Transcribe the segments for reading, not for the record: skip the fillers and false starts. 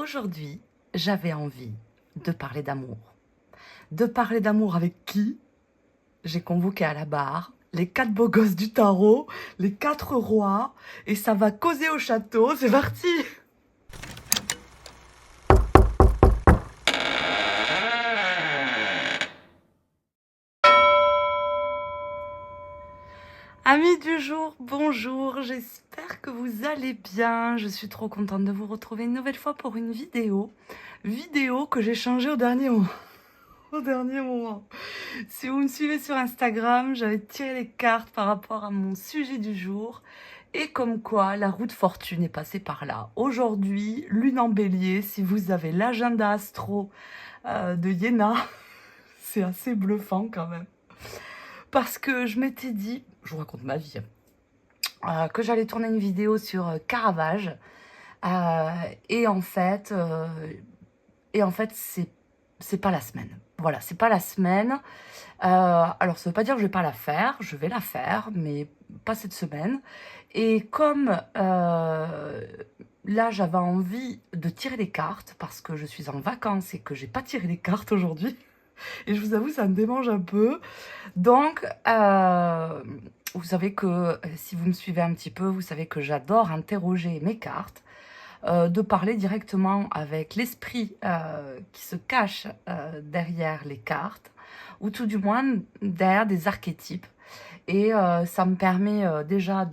Aujourd'hui, j'avais envie de parler d'amour. De parler d'amour avec qui? J'ai convoqué à la barre les 4 beaux gosses du tarot, les 4 rois, et ça va causer au château, c'est parti! Amis du jour, bonjour, j'espère que vous allez bien. Je suis trop contente de vous retrouver une nouvelle fois pour une vidéo que j'ai changée au dernier moment. Au dernier moment. Si vous me suivez sur Instagram, j'avais tiré les cartes par rapport à mon sujet du jour. Et comme quoi, la roue de fortune est passée par là. Aujourd'hui, lune en bélier, si vous avez l'agenda astro de Yéna, c'est assez bluffant quand même. Parce que je m'étais dit, je vous raconte ma vie, que j'allais tourner une vidéo sur Caravage. Et en fait, c'est pas la semaine. Voilà, c'est pas la semaine. Alors, ça veut pas dire que je vais pas la faire. Je vais la faire, mais pas cette semaine. Et comme là, j'avais envie de tirer les cartes parce que je suis en vacances et que j'ai pas tiré les cartes aujourd'hui. Et je vous avoue, ça me démange un peu. Donc, vous savez que si vous me suivez un petit peu, vous savez que j'adore interroger mes cartes. De parler directement avec l'esprit qui se cache derrière les cartes, ou tout du moins derrière des archétypes. Et ça me permet déjà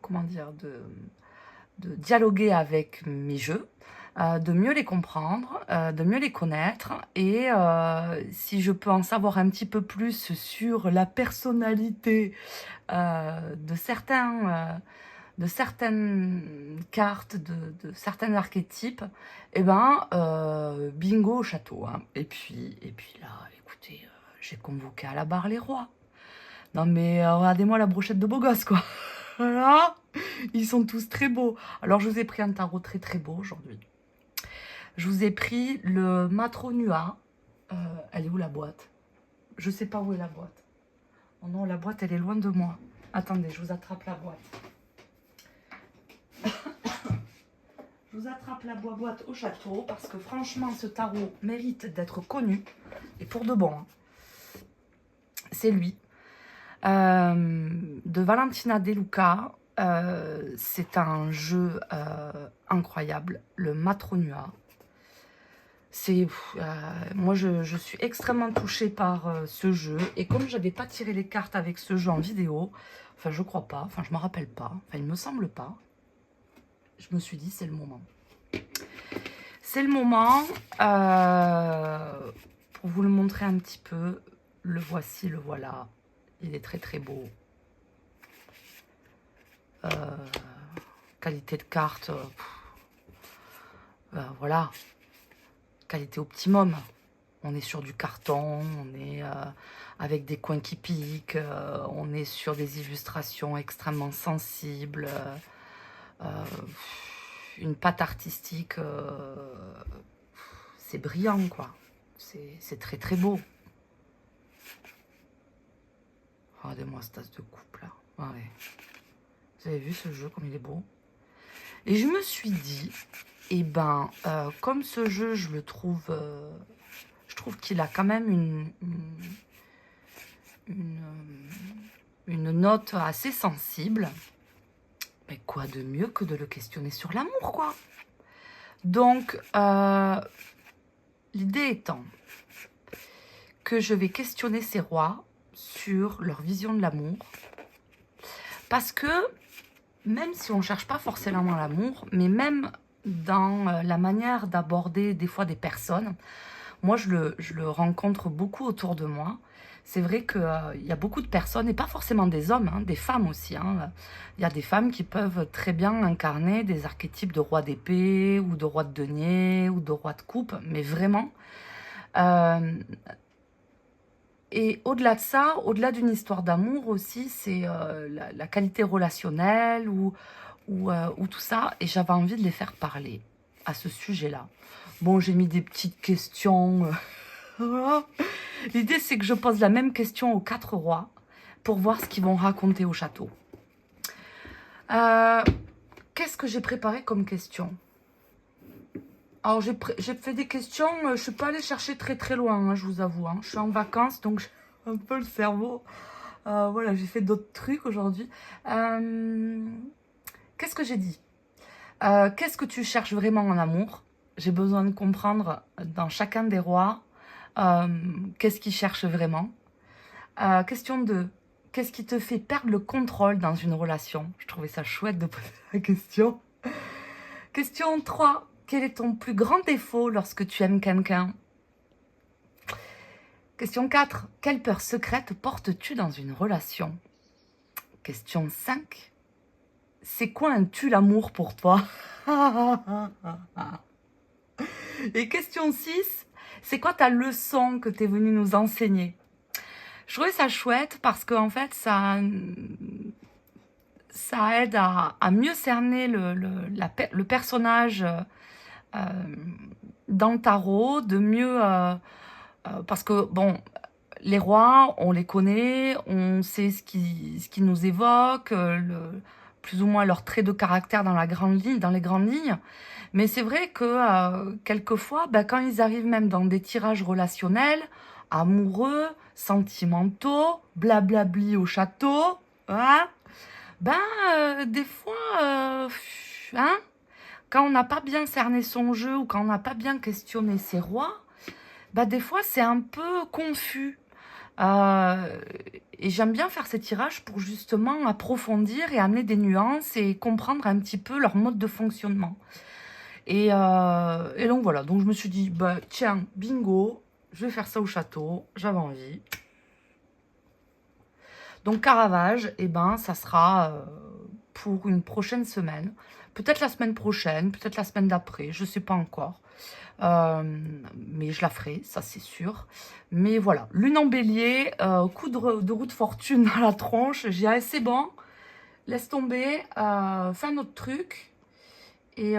comment dire, de dialoguer avec mes jeux, de mieux les comprendre, de mieux les connaître. Et si je peux en savoir un petit peu plus sur la personnalité de certaines cartes, de certains archétypes, et ben bingo au château. Hein. Et puis là, écoutez, j'ai convoqué à la barre les rois. Non mais regardez-moi la brochette de beaux gosses, quoi. Voilà, ils sont tous très beaux. Alors je vous ai pris un tarot très très beau aujourd'hui. Je vous ai pris le Matronua. Elle est où la boîte? Je sais pas où est la boîte. Oh non, la boîte elle est loin de moi. Attendez, je vous attrape la boîte. Je vous attrape la boîte au château parce que franchement, ce tarot mérite d'être connu. Et pour de bon. Hein. C'est lui. De Valentina De Luca. C'est un jeu incroyable. Le Matronua. Moi, je suis extrêmement touchée par ce jeu. Et comme je n'avais pas tiré les cartes avec ce jeu en vidéo, enfin, je crois pas. Enfin, je me rappelle pas. Enfin, il me semble pas. Je me suis dit, c'est le moment. C'est le moment, pour vous le montrer un petit peu, le voici, le voilà, il est très très beau. Qualité de carte, voilà, qualité optimum. On est sur du carton, on est avec des coins qui piquent, on est sur des illustrations extrêmement sensibles, une patte artistique, c'est brillant quoi, c'est très très beau. Regardez-moi ce tasse de coupe là, ouais. Vous avez vu ce jeu comme il est beau? Et je me suis dit, eh ben, comme ce jeu je le trouve, je trouve qu'il a quand même une note assez sensible. Mais quoi de mieux que de le questionner sur l'amour, quoi. Donc, l'idée étant que je vais questionner ces rois sur leur vision de l'amour. Parce que, même si on ne cherche pas forcément l'amour, mais même dans la manière d'aborder des fois des personnes, moi je le rencontre beaucoup autour de moi. C'est vrai qu'il y a beaucoup de personnes, et pas forcément des hommes, hein, des femmes aussi. Hein. Il y a des femmes qui peuvent très bien incarner des archétypes de roi d'épée, ou de roi de denier, ou de roi de coupe, mais vraiment. Et au-delà de ça, au-delà d'une histoire d'amour aussi, c'est la qualité relationnelle ou tout ça. Et j'avais envie de les faire parler à ce sujet-là. Bon, j'ai mis des petites questions. Voilà. L'idée, c'est que je pose la même question aux 4 rois pour voir ce qu'ils vont raconter au château. Qu'est-ce que j'ai préparé comme question? Alors, j'ai fait des questions, je ne suis pas allée chercher très très loin, hein, je vous avoue. Hein. Je suis en vacances, donc j'ai un peu le cerveau. Voilà, j'ai fait d'autres trucs aujourd'hui. Qu'est-ce que j'ai dit? Qu'est-ce que tu cherches vraiment en amour? J'ai besoin de comprendre dans chacun des rois qu'est-ce qu'ils cherchent vraiment. Question 2. Qu'est-ce qui te fait perdre le contrôle dans une relation? Je trouvais ça chouette de poser la question. Question 3. Quel est ton plus grand défaut lorsque tu aimes quelqu'un? Question 4. Quelle peur secrète portes-tu dans une relation? Question 5. C'est quoi un tue-l'amour pour toi? Et question 6. C'est quoi ta leçon que tu es venue nous enseigner? Je trouvais ça chouette parce que en fait, ça aide à mieux cerner le personnage dans le tarot, de mieux... parce que, bon, les rois, on les connaît, on sait ce qui nous évoque, plus ou moins leurs traits de caractère dans les grandes lignes. Mais c'est vrai que quelquefois, ben, quand ils arrivent même dans des tirages relationnels, amoureux, sentimentaux, blablabli au château, hein, des fois, hein, quand on n'a pas bien cerné son jeu ou quand on n'a pas bien questionné ses rois, des fois c'est un peu confus. Et j'aime bien faire ces tirages pour justement approfondir et amener des nuances et comprendre un petit peu leur mode de fonctionnement. Et donc voilà, donc je me suis dit, tiens, bingo, je vais faire ça au château, j'avais envie. Donc Caravage, ça sera pour une prochaine semaine. Peut-être la semaine prochaine, peut-être la semaine d'après, je ne sais pas encore. Mais je la ferai, ça c'est sûr. Mais voilà, lune en bélier, coup de roue de fortune dans la tronche. J'ai assez bon, laisse tomber, fais un autre truc. Et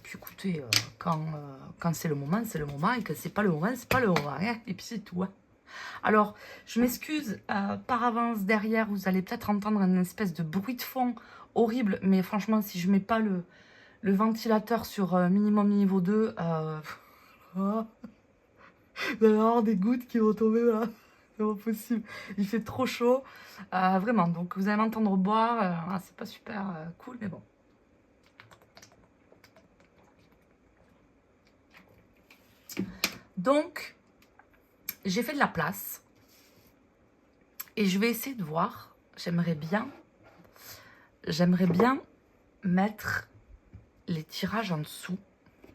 puis écoutez, quand c'est le moment, c'est le moment. Et quand c'est pas le moment, c'est pas le moment. Hein, et puis c'est tout. Hein. Alors, je m'excuse par avance derrière, vous allez peut-être entendre une espèce de bruit de fond horrible. Mais franchement, si je mets pas le ventilateur sur minimum niveau 2, vous allez avoir des gouttes qui vont tomber là. C'est pas possible. Il fait trop chaud. Vraiment, donc vous allez m'entendre boire. C'est pas super cool, mais bon. Donc, j'ai fait de la place. Et je vais essayer de voir. J'aimerais bien mettre les tirages en dessous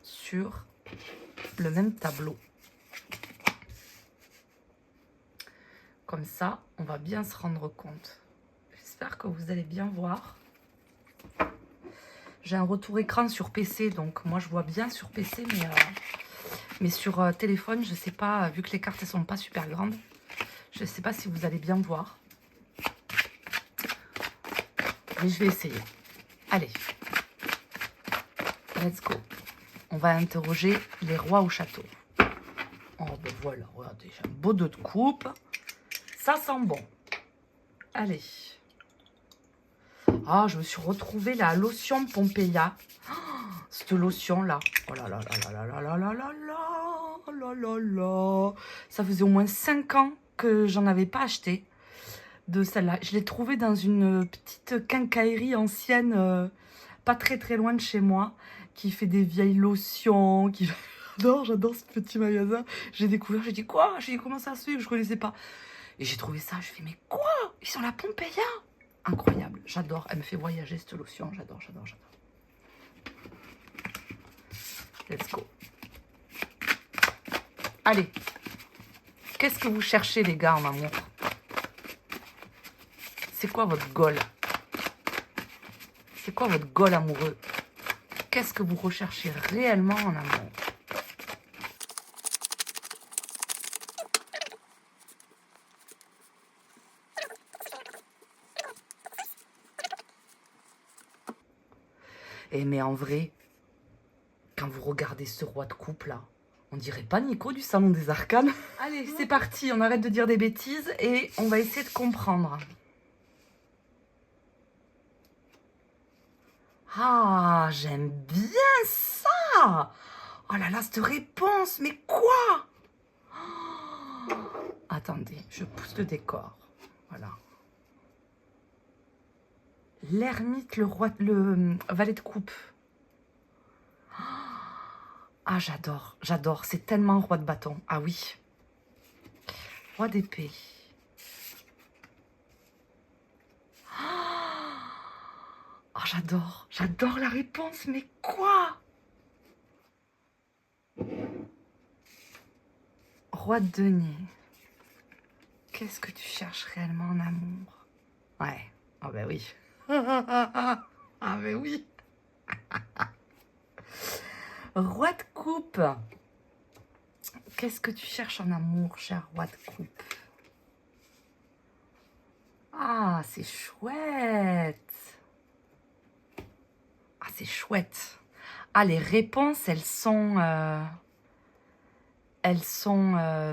sur le même tableau. Comme ça, on va bien se rendre compte. J'espère que vous allez bien voir. J'ai un retour écran sur PC, donc moi je vois bien sur PC, mais sur téléphone, je sais pas, vu que les cartes ne sont pas super grandes, je ne sais pas si vous allez bien voir. Mais je vais essayer. Allez, let's go. On va interroger les rois au château. Oh ben voilà, regardez, j'ai un beau 2 de coupe. Ça sent bon. Allez. Ah, je me suis retrouvée la lotion Pompeia. Oh, cette lotion-là. Oh là là là là là là là là là là là là. Ça faisait au moins 5 ans que j'en avais pas acheté de celle-là. Je l'ai trouvée dans une petite quincaillerie ancienne, pas très très loin de chez moi, qui fait des vieilles lotions. J'adore ce petit magasin. J'ai découvert, j'ai dit quoi? J'ai dit comment ça se fait que je connaissais pas. Et j'ai trouvé ça, je fais mais quoi? Ils sont la Pompeia? Incroyable, j'adore, elle me fait voyager cette lotion, j'adore. Let's go. Allez, qu'est-ce que vous cherchez les gars en amour? C'est quoi votre goal? C'est quoi votre goal amoureux? Qu'est-ce que vous recherchez réellement en amour? Eh mais en vrai, quand vous regardez ce roi de coupe là, on dirait pas Nico du Salon des Arcanes. Allez, c'est parti, on arrête de dire des bêtises et on va essayer de comprendre. Ah, j'aime bien ça. Oh là là, cette réponse, mais quoi? Attendez, je pousse le décor. Voilà. L'ermite, le roi, le valet de coupe. Ah, j'adore, j'adore. C'est tellement roi de bâton. Ah oui. Roi d'épée. Oh, j'adore, j'adore la réponse. Mais quoi? Roi de denier. Qu'est-ce que tu cherches réellement en amour? Ouais. Ah ben oui. Ah ben oui. Roi de coupe. Qu'est-ce que tu cherches en amour, cher roi de coupe? Ah, c'est chouette. Ah, c'est chouette. Ah, les réponses, elles sont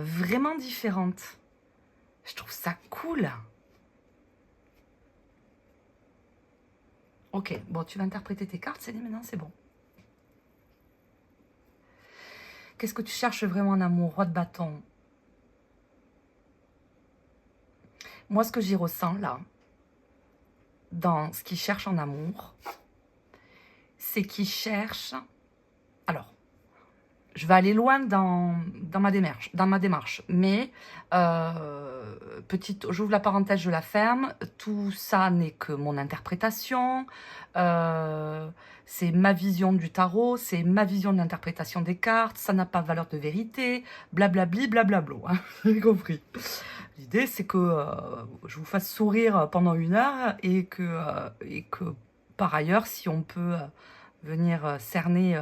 vraiment différentes. Je trouve ça cool. Ok, bon, tu vas interpréter tes cartes, Céline, maintenant, c'est bon. Qu'est-ce que tu cherches vraiment en amour, roi de bâton? Moi, ce que j'y ressens, là, dans ce qu'il cherche en amour, c'est qu'il cherche... Alors, je vais aller loin dans ma démarche. Mais, j'ouvre la parenthèse, je la ferme. Tout ça n'est que mon interprétation. C'est ma vision du tarot, c'est ma vision de l'interprétation des cartes. Ça n'a pas valeur de vérité. Blablabli, blablablo. Hein, vous avez compris. L'idée, c'est que je vous fasse sourire pendant 1 heure et que par ailleurs, si on peut venir cerner...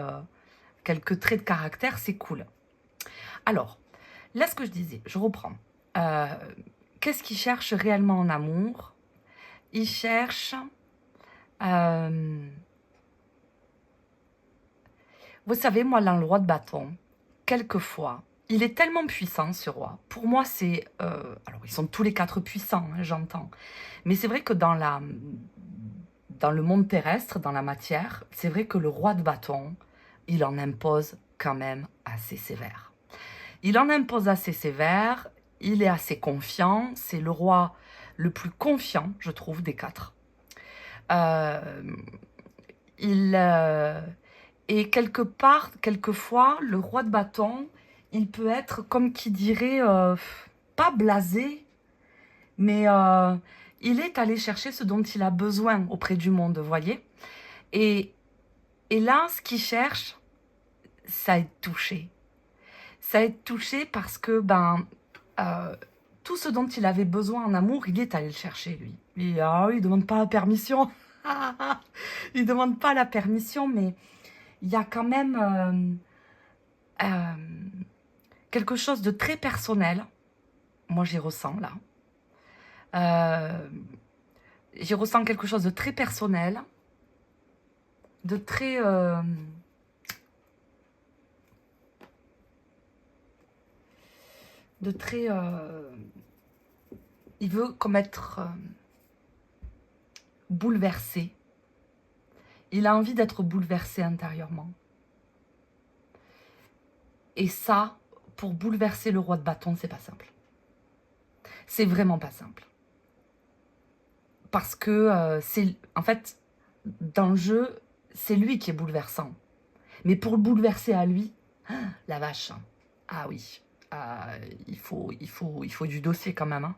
quelques traits de caractère, c'est cool. Alors, là, ce que je disais, je reprends. Qu'est-ce qu'il cherche réellement en amour? Il cherche... vous savez, moi, dans le roi de bâton, quelquefois, il est tellement puissant, ce roi. Pour moi, c'est... alors, ils sont tous les 4 puissants, hein, j'entends. Mais c'est vrai que dans le monde terrestre, dans la matière, c'est vrai que le roi de bâton, il en impose quand même assez sévère. Il en impose assez sévère, il est assez confiant, c'est le roi le plus confiant, je trouve, des 4. Et quelque part, quelquefois, le roi de bâton, il peut être, comme qui dirait, pas blasé, mais il est allé chercher ce dont il a besoin auprès du monde, vous voyez. Et là, ce qu'il cherche, ça est touché. Ça est touché parce que tout ce dont il avait besoin en amour, il est allé le chercher, lui. Il ne demande pas la permission. Il ne demande pas la permission, mais il y a quand même quelque chose de très personnel. Moi, j'y ressens, là. J'y ressens quelque chose de très personnel, de très... il veut comme être bouleversé. Il a envie d'être bouleversé intérieurement. Et ça, pour bouleverser le roi de bâton, c'est pas simple. C'est vraiment pas simple. Parce que c'est... En fait, dans le jeu, c'est lui qui est bouleversant. Mais pour le bouleverser à lui, la vache. Ah oui. Il faut du dossier quand même. Hein.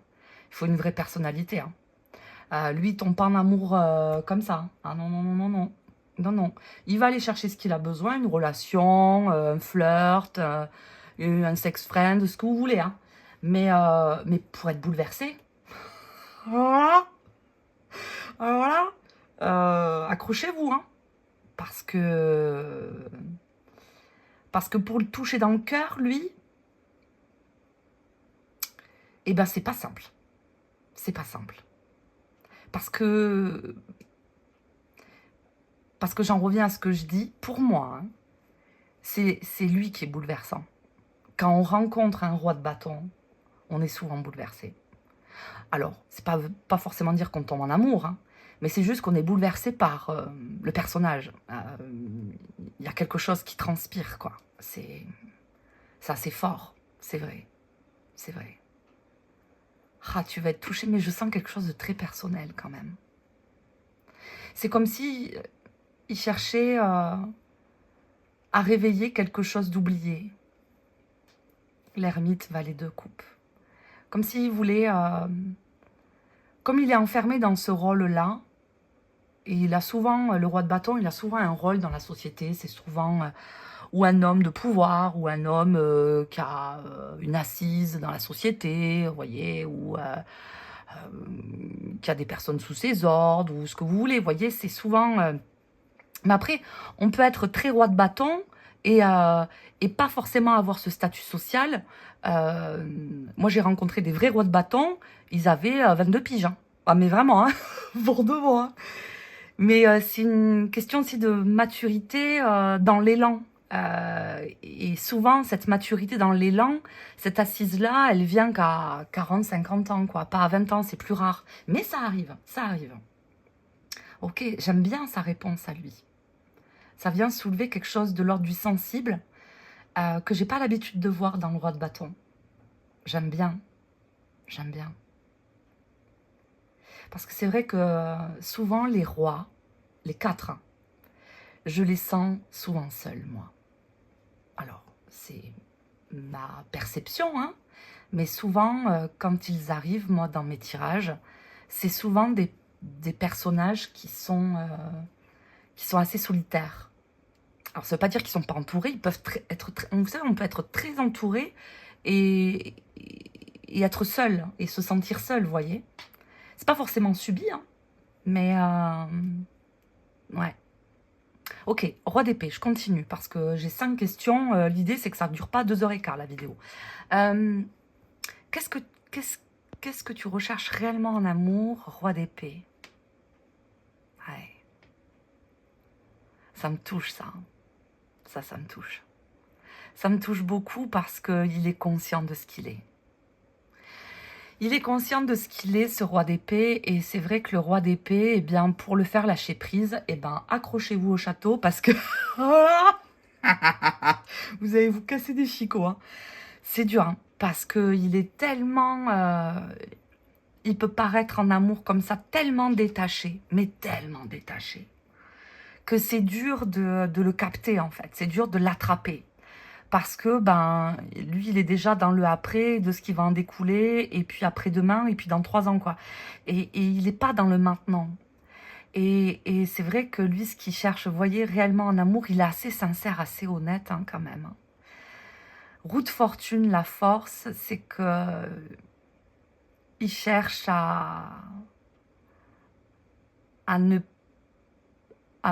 Il faut une vraie personnalité. Hein. Lui, il tombe pas en amour comme ça. Ah non, non, non, non, non. Non, non. Il va aller chercher ce qu'il a besoin, une relation, un flirt, un sex friend, ce que vous voulez. Hein. Mais pour être bouleversé, voilà. Voilà. Accrochez-vous. Hein. Parce que pour le toucher dans le cœur, lui, eh ben, c'est pas simple. C'est pas simple. Parce que j'en reviens à ce que je dis, pour moi, hein, c'est lui qui est bouleversant. Quand on rencontre un roi de bâton, on est souvent bouleversé. Alors, c'est pas forcément dire qu'on tombe en amour, hein, mais c'est juste qu'on est bouleversé par le personnage. Il y a quelque chose qui transpire, quoi. C'est assez fort, c'est vrai, c'est vrai. Ah, tu vas être touché, mais je sens quelque chose de très personnel quand même. C'est comme si il cherchait à réveiller quelque chose d'oublié. L'ermite valet de coupe. Comme s'il voulait... comme il est enfermé dans ce rôle-là, et il a souvent, le roi de bâton, il a souvent un rôle dans la société, c'est souvent ou un homme de pouvoir, ou un homme qui a une assise dans la société, vous voyez, ou qui a des personnes sous ses ordres, ou ce que vous voulez, vous voyez, c'est souvent... Mais après, on peut être très roi de bâton et pas forcément avoir ce statut social. Moi, j'ai rencontré des vrais rois de bâton, ils avaient 22 piges. Hein. Ah, mais vraiment, hein, pour de bon. Hein. Mais c'est une question aussi de maturité dans l'élan. Et souvent, cette maturité dans l'élan, cette assise-là, elle vient qu'à 40, 50 ans, quoi. Pas à 20 ans, c'est plus rare. Mais ça arrive, ça arrive. Ok, j'aime bien sa réponse à lui. Ça vient soulever quelque chose de l'ordre du sensible que j'ai pas l'habitude de voir dans le roi de bâton. J'aime bien, j'aime bien. Parce que c'est vrai que souvent les rois, les 4, hein, je les sens souvent seuls, moi. Alors, c'est ma perception, hein, mais souvent, quand ils arrivent, moi, dans mes tirages, c'est souvent des personnages qui sont assez solitaires. Alors, ça ne veut pas dire qu'ils ne sont pas entourés, ils peuvent être... Vous savez, on peut être très entouré et être seul, et se sentir seul, vous voyez. C'est pas forcément subi, hein, mais... ouais. Ok, roi d'épée, je continue, parce que j'ai 5 questions. L'idée, c'est que ça ne dure pas 2h15, la vidéo. Qu'est-ce que tu recherches réellement en amour, roi d'épée? Ouais. Ça me touche, ça. Ça me touche. Ça me touche beaucoup parce qu'il est conscient de ce qu'il est. Il est conscient de ce qu'il est, ce roi d'épée, et c'est vrai que le roi d'épée, eh bien, pour le faire lâcher prise, eh ben, accrochez-vous au château parce que... vous allez vous casser des chicots, hein. C'est dur, hein, parce qu'il est tellement... il peut paraître en amour comme ça, tellement détaché, mais tellement détaché, que c'est dur de le capter, en fait. C'est dur de l'attraper. Parce que, ben, lui, il est déjà dans le après, de ce qui va en découler, et puis après-demain, et puis dans 3 ans, quoi. Et il n'est pas dans le maintenant. Et c'est vrai que lui, ce qu'il cherche, vous voyez, réellement en amour, il est assez sincère, assez honnête, hein, quand même. Roue de fortune, la force, c'est que il cherche à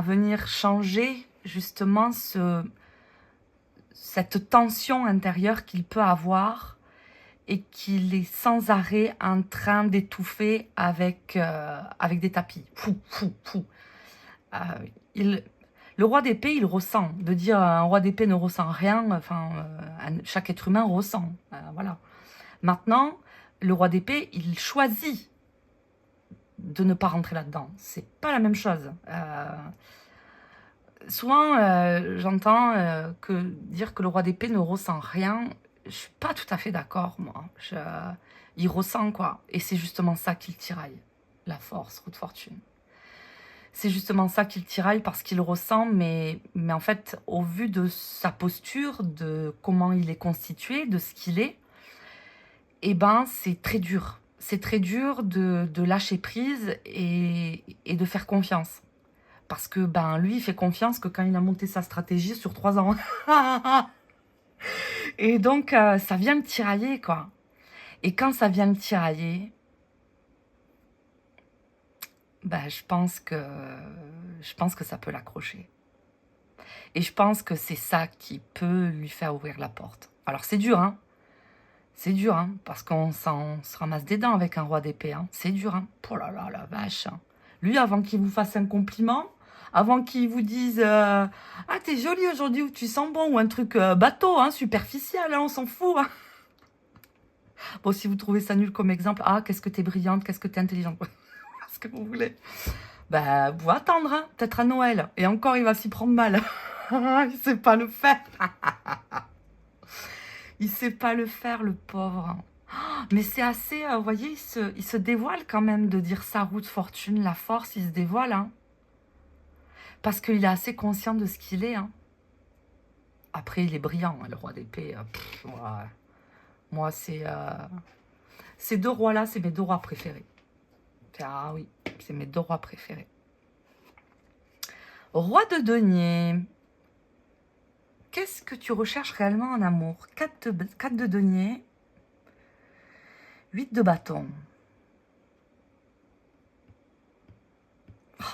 venir changer, justement, cette tension intérieure qu'il peut avoir et qu'il est sans arrêt en train d'étouffer avec des tapis. Fou, fou, fou. Le roi d'épée, il ressent. De dire un roi d'épée ne ressent rien, enfin, chaque être humain ressent. Voilà. Maintenant, le roi d'épée, il choisit de ne pas rentrer là-dedans. C'est pas la même chose. Souvent, j'entends dire que le roi d'épée ne ressent rien. Je suis pas tout à fait d'accord, moi. Il ressent, quoi. Et c'est justement ça qu'il tiraille. La force, roue de fortune. C'est justement ça qu'il tiraille parce qu'il ressent, mais en fait, au vu de sa posture, de comment il est constitué, de ce qu'il est, eh ben, c'est très dur. C'est très dur de lâcher prise et de faire confiance. Parce que ben lui, il fait confiance que quand il a monté sa stratégie sur 3 ans. Et donc, ça vient le tirailler, quoi. Et quand ça vient le tirailler, ben, je pense que ça peut l'accrocher. Et je pense que c'est ça qui peut lui faire ouvrir la porte. Alors, c'est dur, hein. C'est dur, hein, parce qu'on se ramasse des dents avec un roi d'épée. Hein. C'est dur, hein. Oh là là, la vache. Hein. Lui, avant qu'il vous fasse un compliment, avant qu'il vous dise ah, t'es jolie aujourd'hui, ou tu sens bon, ou un truc bateau, hein, superficiel, hein, on s'en fout. Hein. Bon, si vous trouvez ça nul comme exemple, ah, qu'est-ce que t'es brillante, qu'est-ce que t'es intelligente. Ce que vous voulez. Ben, vous attendre, hein, peut-être à Noël. Et encore, il va s'y prendre mal. Il sait pas le faire. Il sait pas le faire, le pauvre. Mais c'est assez, vous voyez, il se dévoile quand même de dire sa roue de fortune, la force, il se dévoile, hein. Parce qu'il est assez conscient de ce qu'il est, hein. Après, il est brillant, hein, le roi d'épée. Moi, ces deux rois-là, c'est mes deux rois préférés. Ah oui, c'est mes deux rois préférés. Roi de denier. Qu'est-ce que tu recherches réellement en amour? 4 de denier. 8 de bâton.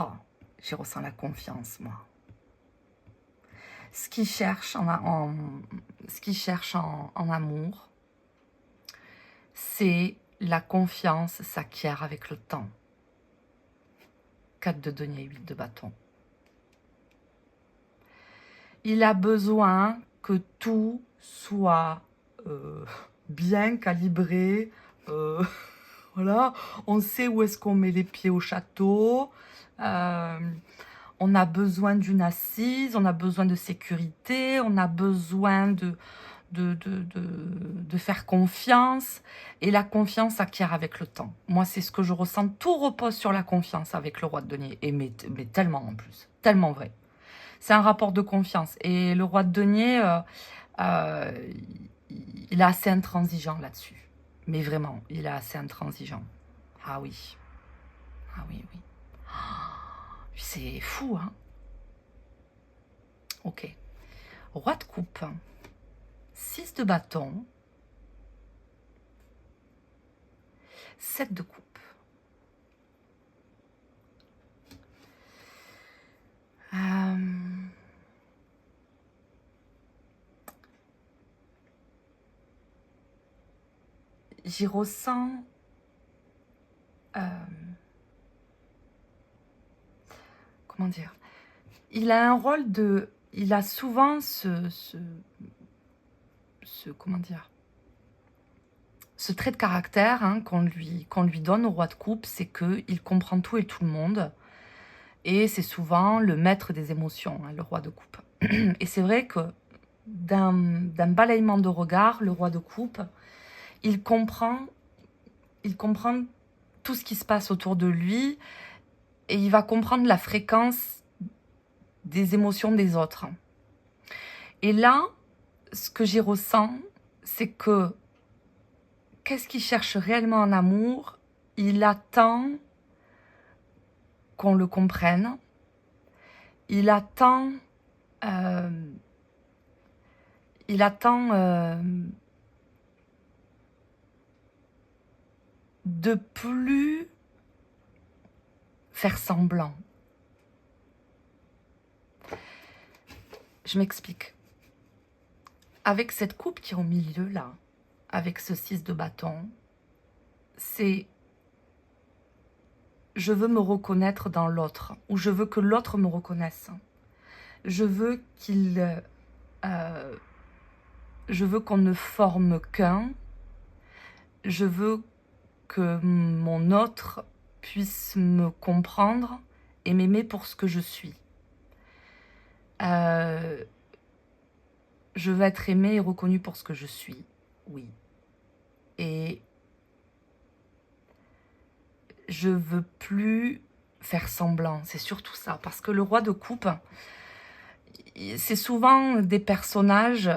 Oh, j'y ressens la confiance, moi. Ce qu'il cherche en amour, c'est la confiance s'acquiert avec le temps. 4 de denier, 8 de bâton. Il a besoin que tout soit bien calibré. Voilà, on sait où est-ce qu'on met les pieds au château. On a besoin d'une assise, on a besoin de sécurité, on a besoin de faire confiance. Et la confiance s'acquiert avec le temps. Moi, c'est ce que je ressens. Tout repose sur la confiance avec le roi de denier. Et mais tellement en plus, tellement vrai. C'est un rapport de confiance. Et le roi de denier, il est assez intransigeant là-dessus. Mais vraiment, il est assez intransigeant. Ah oui. Ah oui, oui. C'est fou, hein. Ok. Roi de coupe. 6 de bâton. 7 de coupe. J'y ressens comment dire, il a un rôle de, il a souvent comment dire, ce trait de caractère, hein, qu'on lui donne au roi de coupe, c'est qu'il comprend tout et tout le monde. Et c'est souvent le maître des émotions, hein, le roi de coupe. Et c'est vrai que d'un balayement de regard, le roi de coupe, il comprend tout ce qui se passe autour de lui et il va comprendre la fréquence des émotions des autres. Et là, ce que j'y ressens, c'est que qu'est-ce qu'il cherche réellement en amour? Il attend qu'on le comprenne. Il attend de plus faire semblant. Je m'explique. Avec cette coupe qui est au milieu là, avec ce 6 de bâton, c'est je veux me reconnaître dans l'autre, ou je veux que l'autre me reconnaisse. Je veux je veux qu'on ne forme qu'un. Je veux que mon autre puisse me comprendre et m'aimer pour ce que je suis. Je veux être aimée et reconnue pour ce que je suis, oui. Et je veux plus faire semblant, c'est surtout ça. Parce que le roi de coupe, c'est souvent des personnages,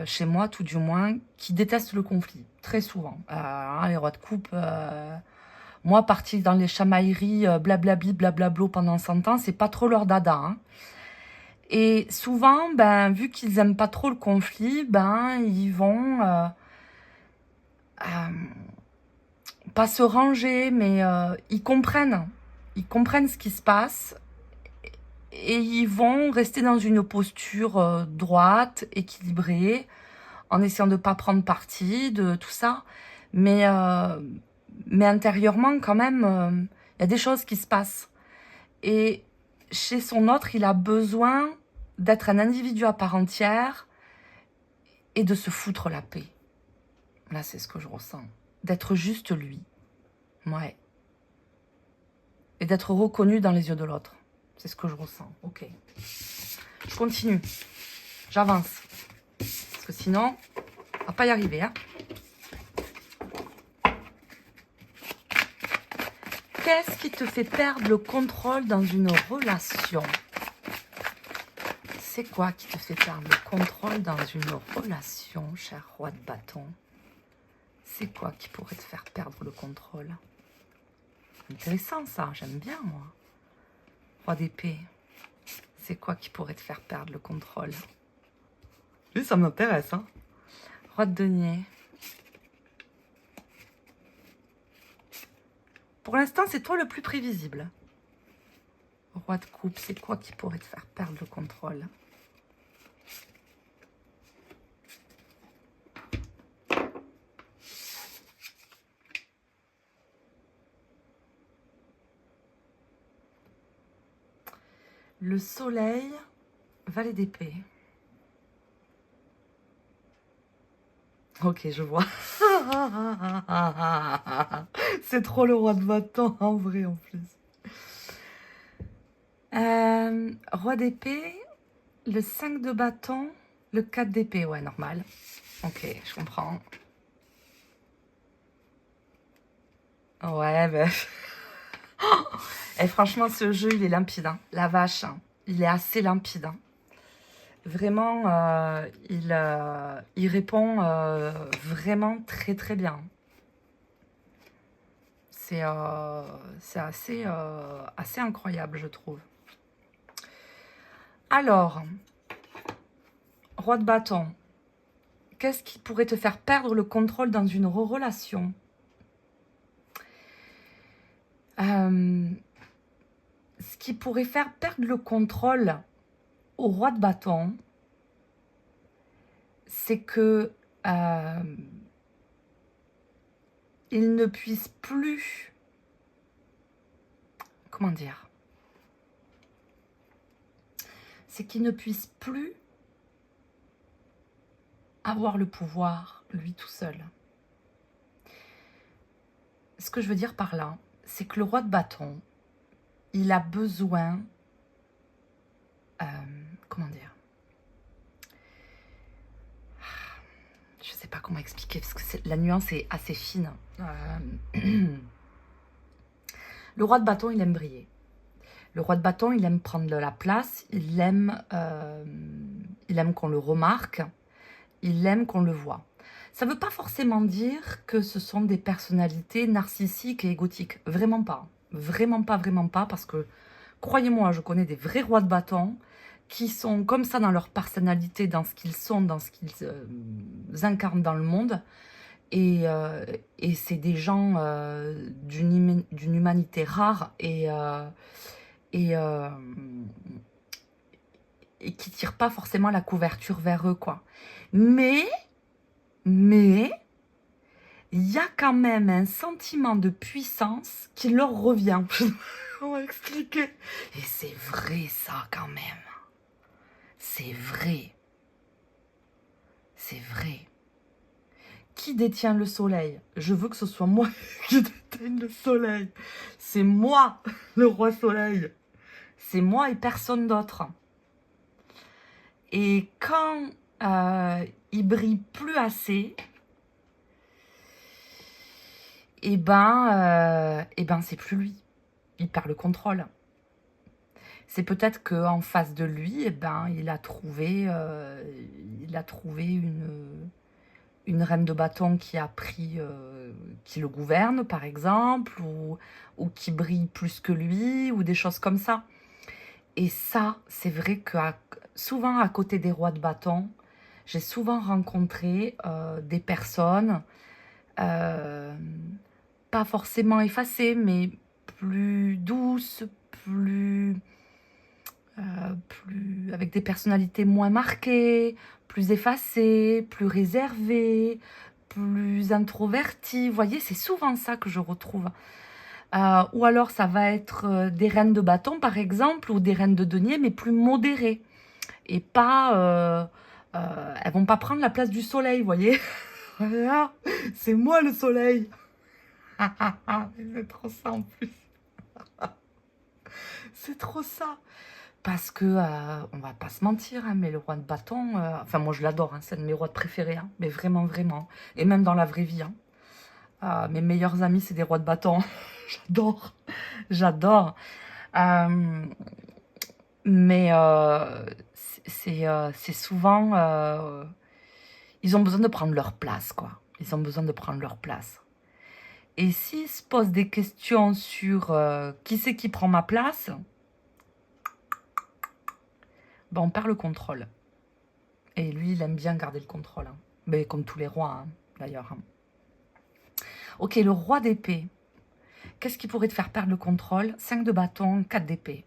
chez moi tout du moins, qui détestent le conflit, très souvent. Les rois de coupe, moi, partie dans les chamailleries, blablabli, blablablo pendant 100 ans, c'est pas trop leur dada, hein. Et souvent, ben, vu qu'ils aiment pas trop le conflit, ben, ils vont pas se ranger, mais ils comprennent ce qui se passe et ils vont rester dans une posture droite, équilibrée, en essayant de pas prendre parti de tout ça, mais intérieurement quand même, il y a des choses qui se passent. Et chez son autre, il a besoin d'être un individu à part entière et de se foutre la paix. Là, c'est ce que je ressens. D'être juste lui. Ouais. Et d'être reconnu dans les yeux de l'autre. C'est ce que je ressens. Ok. Je continue. J'avance. Parce que sinon, On va pas y arriver, hein. Qu'est-ce qui te fait perdre le contrôle dans une relation? C'est quoi qui te fait perdre le contrôle dans une relation, cher roi de bâton? C'est quoi qui pourrait te faire perdre le contrôle? Intéressant ça, j'aime bien moi. Roi d'épée. C'est quoi qui pourrait te faire perdre le contrôle? Oui, ça m'intéresse, hein. Roi de denier. Pour l'instant, c'est toi le plus prévisible. Roi de coupe, c'est quoi qui pourrait te faire perdre le contrôle? Le soleil, valet d'épée. Ok, je vois. C'est trop le roi de bâton en vrai en plus. Roi d'épée, le 5 de bâton, le 4 d'épée, ouais, normal. Ok, je comprends. Ouais, ben... Et franchement, ce jeu, il est limpide, hein. La vache, hein. Il est assez limpide, hein. Vraiment, il répond vraiment très très bien. C'est assez, assez incroyable, je trouve. Alors, roi de bâton, qu'est-ce qui pourrait te faire perdre le contrôle dans une relation? Ce qui pourrait faire perdre le contrôle au roi de bâton, c'est que il ne puisse plus, comment dire, c'est qu'il ne puisse plus avoir le pouvoir, lui tout seul. Ce que je veux dire par là, c'est que le roi de bâton, il a besoin, comment dire, je ne sais pas comment expliquer, parce que la nuance est assez fine. Le roi de bâton, il aime briller. Le roi de bâton, il aime prendre de la place, il aime qu'on le remarque, il aime qu'on le voit. Ça ne veut pas forcément dire que ce sont des personnalités narcissiques et égotiques. Vraiment pas. Vraiment pas, vraiment pas, parce que, croyez-moi, je connais des vrais rois de bâton qui sont comme ça dans leur personnalité, dans ce qu'ils sont, dans ce qu'ils incarnent dans le monde. Et c'est des gens d'une humanité rare et qui tirent pas forcément la couverture vers eux, quoi. Mais, il y a quand même un sentiment de puissance qui leur revient. On va expliquer. Et c'est vrai, ça, quand même. C'est vrai. C'est vrai. Qui détient le soleil? Je veux que ce soit moi qui détienne le soleil. C'est moi, le roi soleil. C'est moi et personne d'autre. Et quand il brille plus assez, et ben c'est plus lui. Il perd le contrôle. C'est peut-être qu'en face de lui, il a trouvé une reine de bâton qui a pris, qui le gouverne par exemple, ou qui brille plus que lui, ou des choses comme ça. Et ça, c'est vrai que souvent à côté des rois de bâton, j'ai souvent rencontré des personnes, pas forcément effacées, mais plus douces, avec des personnalités moins marquées, plus effacées, plus réservées, plus introverties. Vous voyez, c'est souvent ça que je retrouve. Ou alors ça va être des reines de bâton par exemple, ou des reines de denier, mais plus modérées. Et pas... elles vont pas prendre la place du soleil, vous voyez. Voilà, c'est moi le soleil. C'est trop ça en plus. C'est trop ça. Parce que, on va pas se mentir, hein, mais le roi de bâton, enfin moi je l'adore, hein, c'est un de mes rois préférés, hein, mais vraiment, vraiment. Et même dans la vraie vie. Hein. Mes meilleurs amis, c'est des rois de bâton. J'adore, j'adore. Mais c'est souvent... ils ont besoin de prendre leur place, quoi. Ils ont besoin de prendre leur place. Et s'ils se posent des questions sur qui c'est qui prend ma place, ben on perd le contrôle. Et lui, il aime bien garder le contrôle. Hein. Mais comme tous les rois, hein, d'ailleurs. Hein. Ok, le roi d'épée. Qu'est-ce qui pourrait te faire perdre le contrôle? 5 de bâton, 4 d'épée.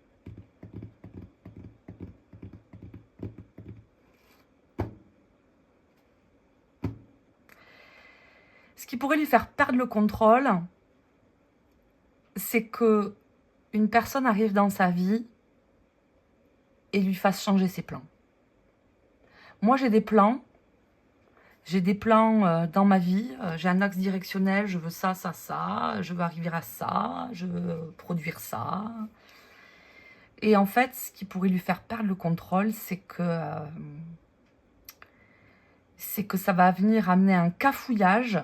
Ce qui pourrait lui faire perdre le contrôle, c'est que une personne arrive dans sa vie et lui fasse changer ses plans. Moi, j'ai des plans. J'ai des plans dans ma vie. J'ai un axe directionnel. Je veux ça, ça, ça. Je veux arriver à ça. Je veux produire ça. Et en fait, ce qui pourrait lui faire perdre le contrôle, c'est que ça va venir amener un cafouillage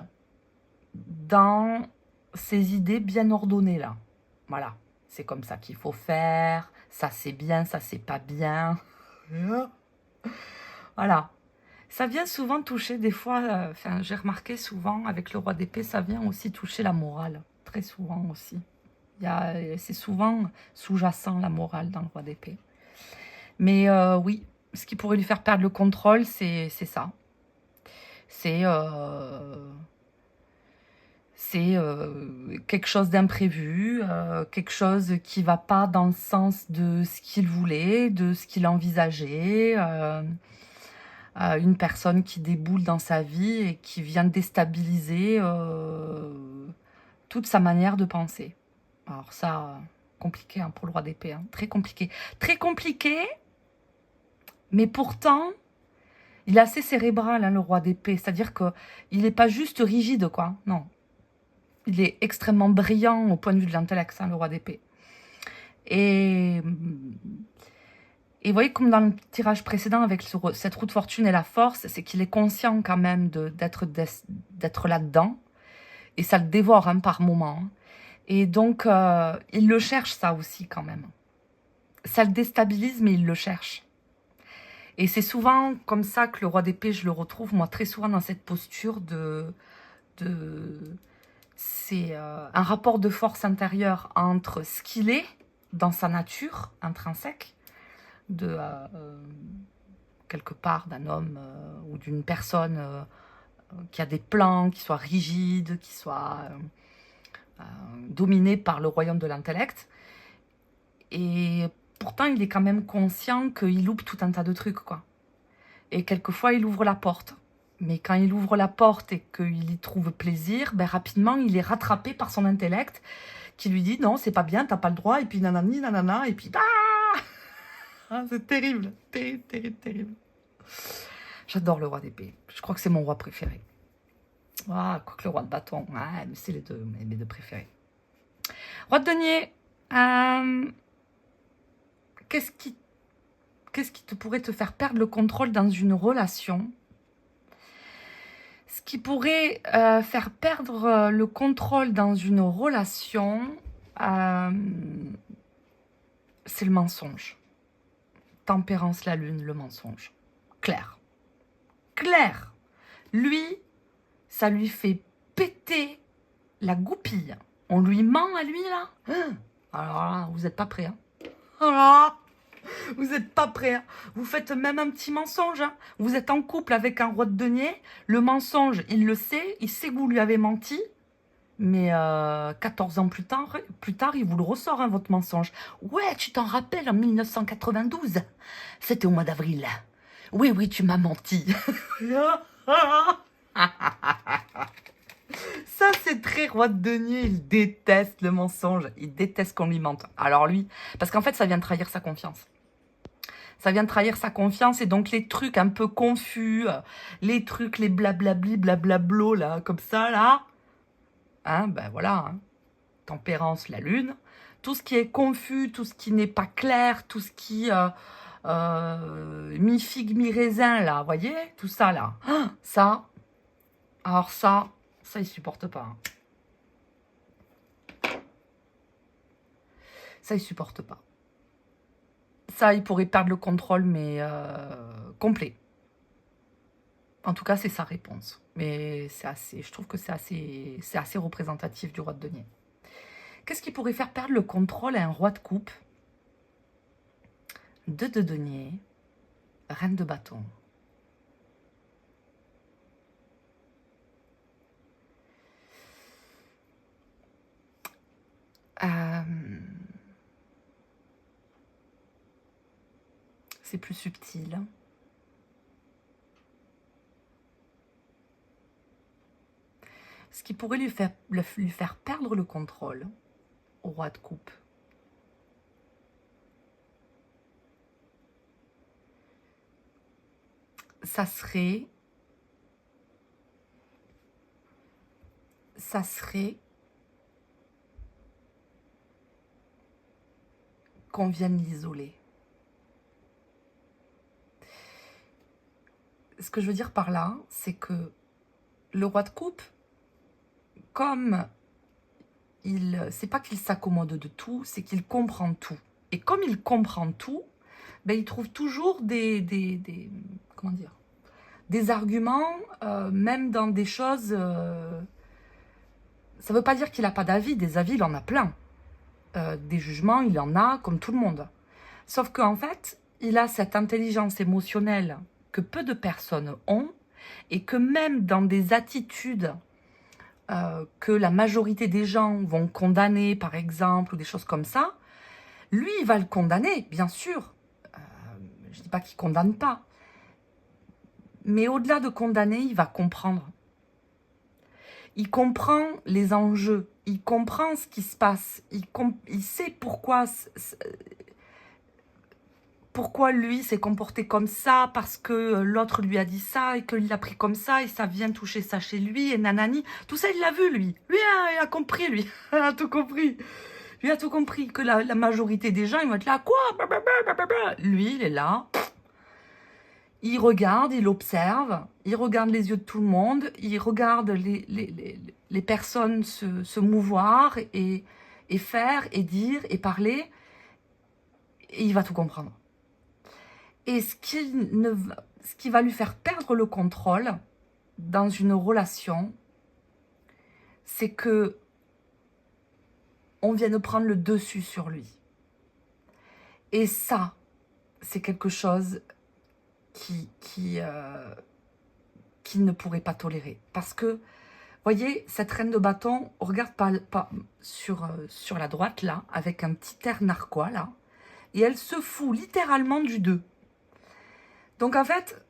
dans ces idées bien ordonnées là. Voilà, c'est comme ça qu'il faut faire, ça c'est bien, ça c'est pas bien. Voilà. Ça vient souvent toucher des fois, j'ai remarqué souvent avec le roi d'épée, ça vient aussi toucher la morale, très souvent aussi. C'est souvent sous-jacent la morale dans le roi d'épée. Mais oui, ce qui pourrait lui faire perdre le contrôle, c'est ça. C'est quelque chose d'imprévu, quelque chose qui ne va pas dans le sens de ce qu'il voulait, de ce qu'il envisageait. Une personne qui déboule dans sa vie et qui vient déstabiliser toute sa manière de penser. Alors ça, compliqué hein, pour le roi d'épée, hein, très compliqué. Très compliqué, mais pourtant, il est assez cérébral, hein, le roi d'épée. C'est-à-dire qu'il n'est pas juste rigide, quoi. Non. Il est extrêmement brillant au point de vue de l'intellect, hein, le roi d'épée. Et vous voyez, comme dans le tirage précédent, avec cette roue de fortune et la force, c'est qu'il est conscient quand même d'être là-dedans. Et ça le dévore hein, par moments. Et donc, il le cherche, ça aussi, quand même. Ça le déstabilise, mais il le cherche. Et c'est souvent comme ça que le roi d'épée, je le retrouve, moi, très souvent dans cette posture c'est un rapport de force intérieure entre ce qu'il est dans sa nature intrinsèque, quelque part d'un homme ou d'une personne qui a des plans, qui soit rigide, qui soit dominé par le royaume de l'intellect. Et pourtant, il est quand même conscient qu'il loupe tout un tas de trucs, quoi. Et quelquefois, il ouvre la porte. Mais quand il ouvre la porte et qu'il y trouve plaisir, ben rapidement, il est rattrapé par son intellect qui lui dit « Non, c'est pas bien, t'as pas le droit. » Et puis nanani, nanana, et puis ah, c'est terrible, terrible, terrible, terrible. J'adore le roi d'épée. Je crois que c'est mon roi préféré. Ah, quoique le roi de bâton, ah, c'est mes deux préférés. Roi de denier, qu'est-ce qui pourrait te faire perdre le contrôle dans une relation? Ce qui pourrait faire perdre le contrôle dans une relation, c'est le mensonge. Tempérance, la lune, le mensonge. Clair. Clair. Lui, ça lui fait péter la goupille. On lui ment à lui, là. Alors là, vous n'êtes pas prêts. Hein. Ah, vous n'êtes pas prêts. Hein. Vous faites même un petit mensonge. Hein. Vous êtes en couple avec un roi de denier. Le mensonge, il le sait. Il sait que vous lui avez menti. Mais 14 ans plus tard, il vous le ressort, hein, votre mensonge. Ouais, tu t'en rappelles, en 1992. C'était au mois d'avril. Oui, oui, tu m'as menti. Ça, c'est très roi de denier. Il déteste le mensonge. Il déteste qu'on lui mente. Alors lui, parce qu'en fait, ça vient trahir sa confiance. Ça vient trahir sa confiance. Et donc, les trucs un peu confus, les trucs, les blablabli, blablablo, là, comme ça, là. Hein, ben voilà. Hein. Tempérance, la lune. tout ce qui est confus, tout ce qui n'est pas clair, tout ce qui mi-figue, mi-raisin, là, vous voyez, tout ça, là. Ah, ça, alors ça, il supporte pas. Hein. Ça, il supporte pas. Ça, il pourrait perdre le contrôle, mais complet. En tout cas, c'est sa réponse. Mais c'est assez, je trouve que c'est assez représentatif du roi de denier. Qu'est-ce qui pourrait faire perdre le contrôle à un roi de coupe? 2 de denier, reine de bâton. C'est plus subtil. Ce qui pourrait lui faire perdre le contrôle au roi de coupe. Ça serait qu'on vienne l'isoler. Ce que je veux dire par là, c'est que le roi de coupe, comme c'est pas qu'il s'accommode de tout, c'est qu'il comprend tout. Et comme il comprend tout, ben, il trouve toujours comment dire, des arguments, même dans des choses. Ça ne veut pas dire qu'il n'a pas d'avis. Des avis, il en a plein. Des jugements, il en a comme tout le monde. Sauf qu'en fait, il a cette intelligence émotionnelle que peu de personnes ont et que même dans des attitudes que la majorité des gens vont condamner, par exemple, ou des choses comme ça, lui, il va le condamner, bien sûr. Je ne dis pas qu'il ne condamne pas. Mais au-delà de condamner, il va comprendre. Il comprend les enjeux, il comprend ce qui se passe, il sait pourquoi lui s'est comporté comme ça, parce que l'autre lui a dit ça, et qu'il l'a pris comme ça, et ça vient toucher ça chez lui, et nanani. Tout ça, il l'a vu, lui. Lui, il a compris, lui. Il a tout compris. Lui a tout compris, que la majorité des gens, ils vont être là, quoi? Lui, il est là. Il regarde, il observe, il regarde les yeux de tout le monde, il regarde les personnes se mouvoir et faire et dire et parler, et il va tout comprendre. Et ce qui va lui faire perdre le contrôle dans une relation, c'est que on vienne prendre le dessus sur lui. Et ça, c'est quelque chose qu'il ne pourrait pas tolérer. Parce que, voyez, cette reine de bâton, on regarde pas sur la droite, là, avec un petit air narquois, là, et elle se fout littéralement du 2. Donc, en fait,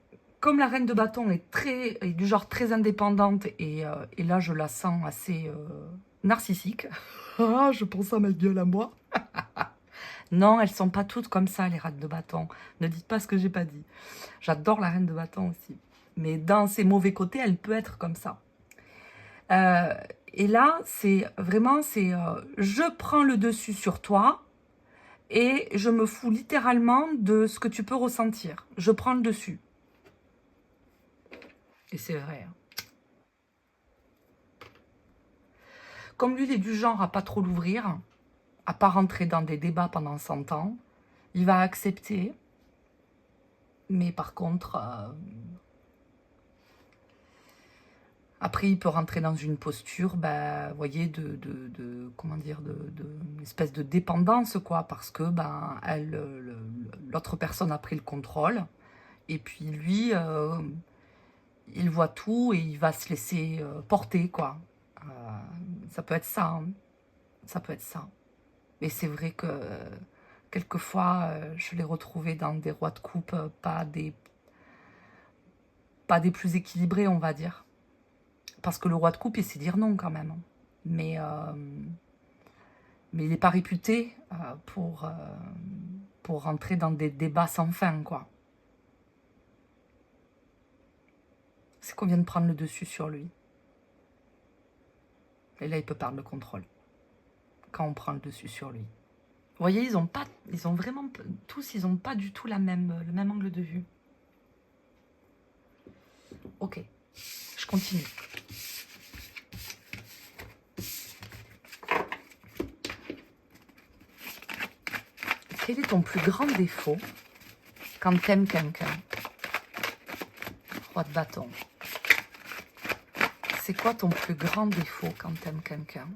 comme la reine de bâton est du genre très indépendante, et là, je la sens assez narcissique. Ah, je pense à ma gueule à moi. Non, elles sont pas toutes comme ça, les reines de bâton. Ne dites pas ce que j'ai pas dit. J'adore la reine de bâton aussi. Mais dans ses mauvais côtés, elle peut être comme ça. Et là, c'est vraiment, je prends le dessus sur toi et je me fous littéralement de ce que tu peux ressentir. Je prends le dessus. Et c'est vrai. Hein. Comme lui, il est du genre à pas trop l'ouvrir, à pas rentrer dans des débats pendant 100 ans, il va accepter. Mais par contre... Après, il peut rentrer dans une posture, bah, vous voyez, comment dire, une espèce de dépendance, quoi, parce que ben, l'autre personne a pris le contrôle, et puis lui, il voit tout et il va se laisser porter, quoi. Ça peut être ça, hein. Ça peut être ça. Mais c'est vrai que quelquefois, je l'ai retrouvé dans des rois de coupe, pas des plus équilibrés, on va dire. Parce que le roi de coupe, il sait dire non quand même. Mais il n'est pas réputé pour rentrer dans des débats sans fin, quoi. C'est qu'on vient de prendre le dessus sur lui. Et là, il peut perdre le contrôle. Quand on prend le dessus sur lui. Vous voyez, ils ont vraiment, tous, ils n'ont pas du tout le même angle de vue. Ok, je continue. Quel est ton plus grand défaut quand t'aimes quelqu'un? Roi de bâton. C'est quoi ton plus grand défaut quand t'aimes quelqu'un?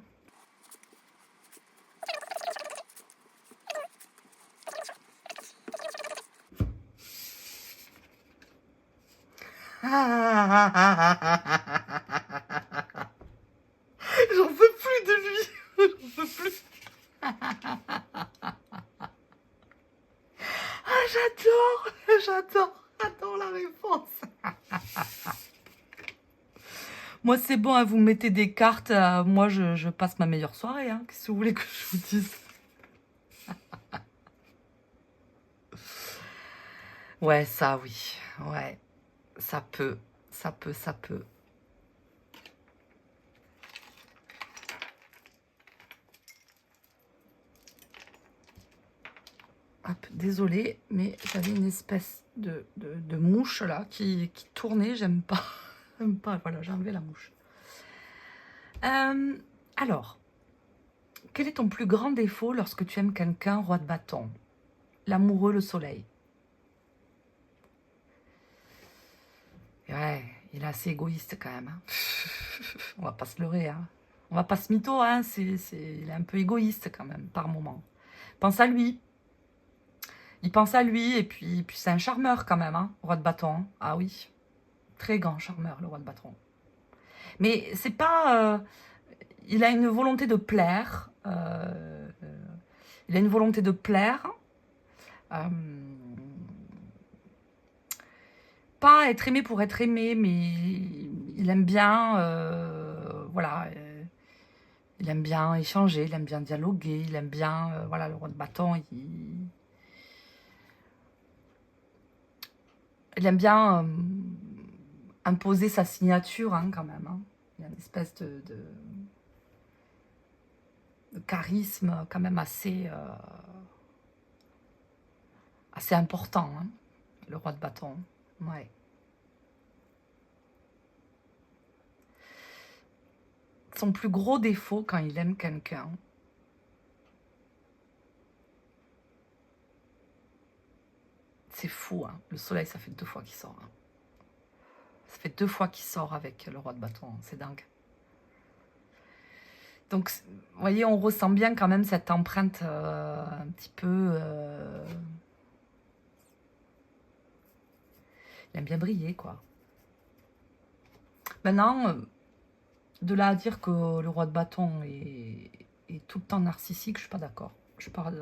J'en peux plus de lui. J'en peux plus. Ah, j'adore la réponse. Moi, c'est bon, hein, vous mettez des cartes. Moi, je passe ma meilleure soirée. Hein. Qu'est-ce que vous voulez que je vous dise? Ouais, ça, oui. Ouais, ça peut. Ça peut, ça peut. Hop, désolée, mais j'avais une espèce de mouche là qui tournait. J'aime pas. J'aime pas. Voilà, j'ai enlevé la mouche. Alors, quel est ton plus grand défaut lorsque tu aimes quelqu'un, roi de bâton? L'amoureux, le soleil. Ouais, il est assez égoïste quand même. Hein. On va pas se leurrer. Hein. On va pas se mytho. Hein. Il est un peu égoïste quand même, par moment. Pense à lui. Il pense à lui et puis c'est un charmeur quand même, hein, roi de bâton. Ah oui, très grand charmeur, le roi de bâton. Mais c'est pas... il a une volonté de plaire. Il a une volonté de plaire. Pas être aimé pour être aimé, mais il aime bien... voilà. Il aime bien échanger, il aime bien dialoguer, il aime bien... voilà, le roi de bâton, il aime bien imposer sa signature, hein, quand même. Hein. Il y a une espèce de charisme quand même assez important, hein, le roi de bâton. Ouais. Son plus gros défaut quand il aime quelqu'un, c'est fou, hein. Le soleil, ça fait 2 fois qu'il sort. Hein. Ça fait 2 fois qu'il sort avec le roi de bâton, c'est dingue. Donc, vous voyez, on ressent bien quand même cette empreinte un petit peu... il aime bien briller, quoi. Maintenant, de là à dire que le roi de bâton est tout le temps narcissique, je suis pas d'accord. Je suis pas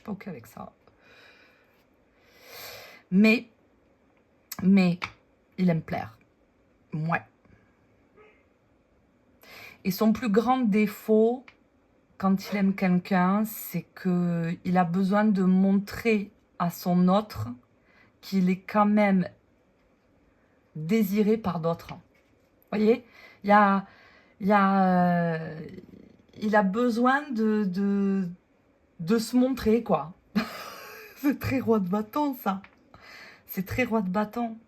ok avec ça. Mais, il aime plaire. Ouais. Et son plus grand défaut, quand il aime quelqu'un, c'est qu'il a besoin de montrer à son autre qu'il est quand même désiré par d'autres. Vous voyez, il a besoin de se montrer, quoi. C'est très roi de bâton, ça. C'est très roi de bâton.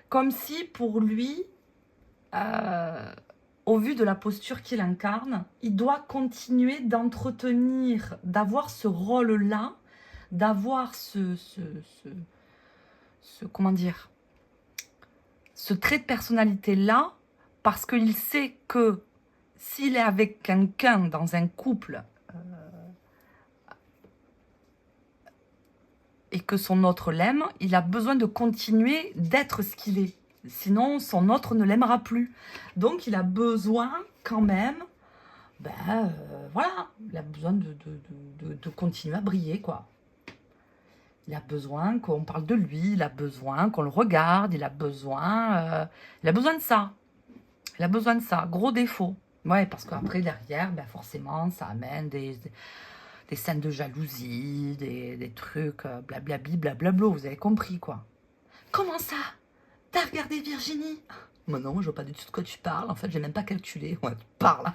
Comme si, pour lui, au vu de la posture qu'il incarne, il doit continuer d'entretenir, d'avoir ce rôle-là, d'avoir comment dire, ce trait de personnalité-là, parce qu'il sait que s'il est avec quelqu'un dans un couple et que son autre l'aime, il a besoin de continuer d'être ce qu'il est. Sinon, son autre ne l'aimera plus. Donc, il a besoin quand même, voilà, il a besoin de continuer à briller, quoi. Il a besoin qu'on parle de lui, il a besoin qu'on le regarde, il a besoin de ça. Il a besoin de ça. Gros défaut. Ouais, parce qu'après, derrière, forcément, ça amène des scènes de jalousie, des trucs blablabli, blablabla, vous avez compris, quoi. Comment ça? T'as regardé Virginie? Mais non, je vois pas du tout de quoi tu parles. En fait, j'ai même pas calculé. Ouais, tu parles.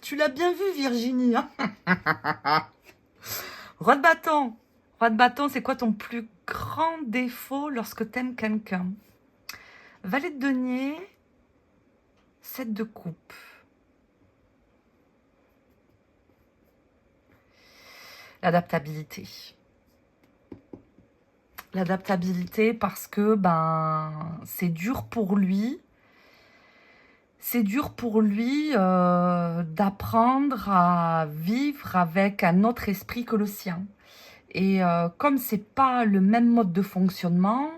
Tu l'as bien vu, Virginie, hein. Roi de bâton. Roi de bâton, c'est quoi ton plus grand défaut lorsque t'aimes quelqu'un? Valet de denier, 7 de coupe. L'adaptabilité. L'adaptabilité parce que c'est dur pour lui. C'est dur pour lui d'apprendre à vivre avec un autre esprit que le sien. Et comme c'est pas le même mode de fonctionnement,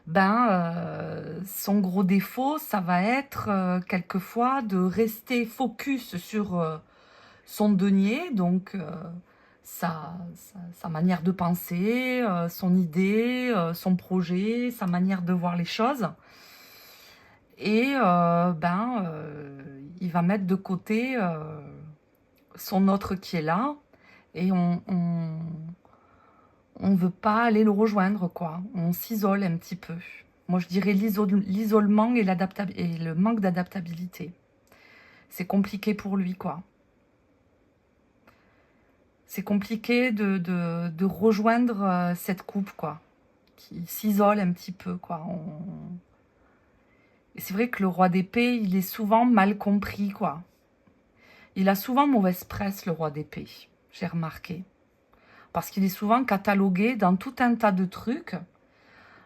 son gros défaut, ça va être quelquefois de rester focus sur son denier, donc sa manière de penser, son idée, son projet, sa manière de voir les choses. Et il va mettre de côté son autre qui est là, et on veut pas aller le rejoindre, quoi. On s'isole un petit peu. Moi, je dirais l'isolement et le manque d'adaptabilité. C'est compliqué pour lui, quoi. C'est compliqué de rejoindre cette coupe, quoi. Qui s'isole un petit peu, quoi. Et c'est vrai que le roi d'épée, il est souvent mal compris, quoi. Il a souvent mauvaise presse, le roi d'épée. J'ai remarqué. Parce qu'il est souvent catalogué dans tout un tas de trucs,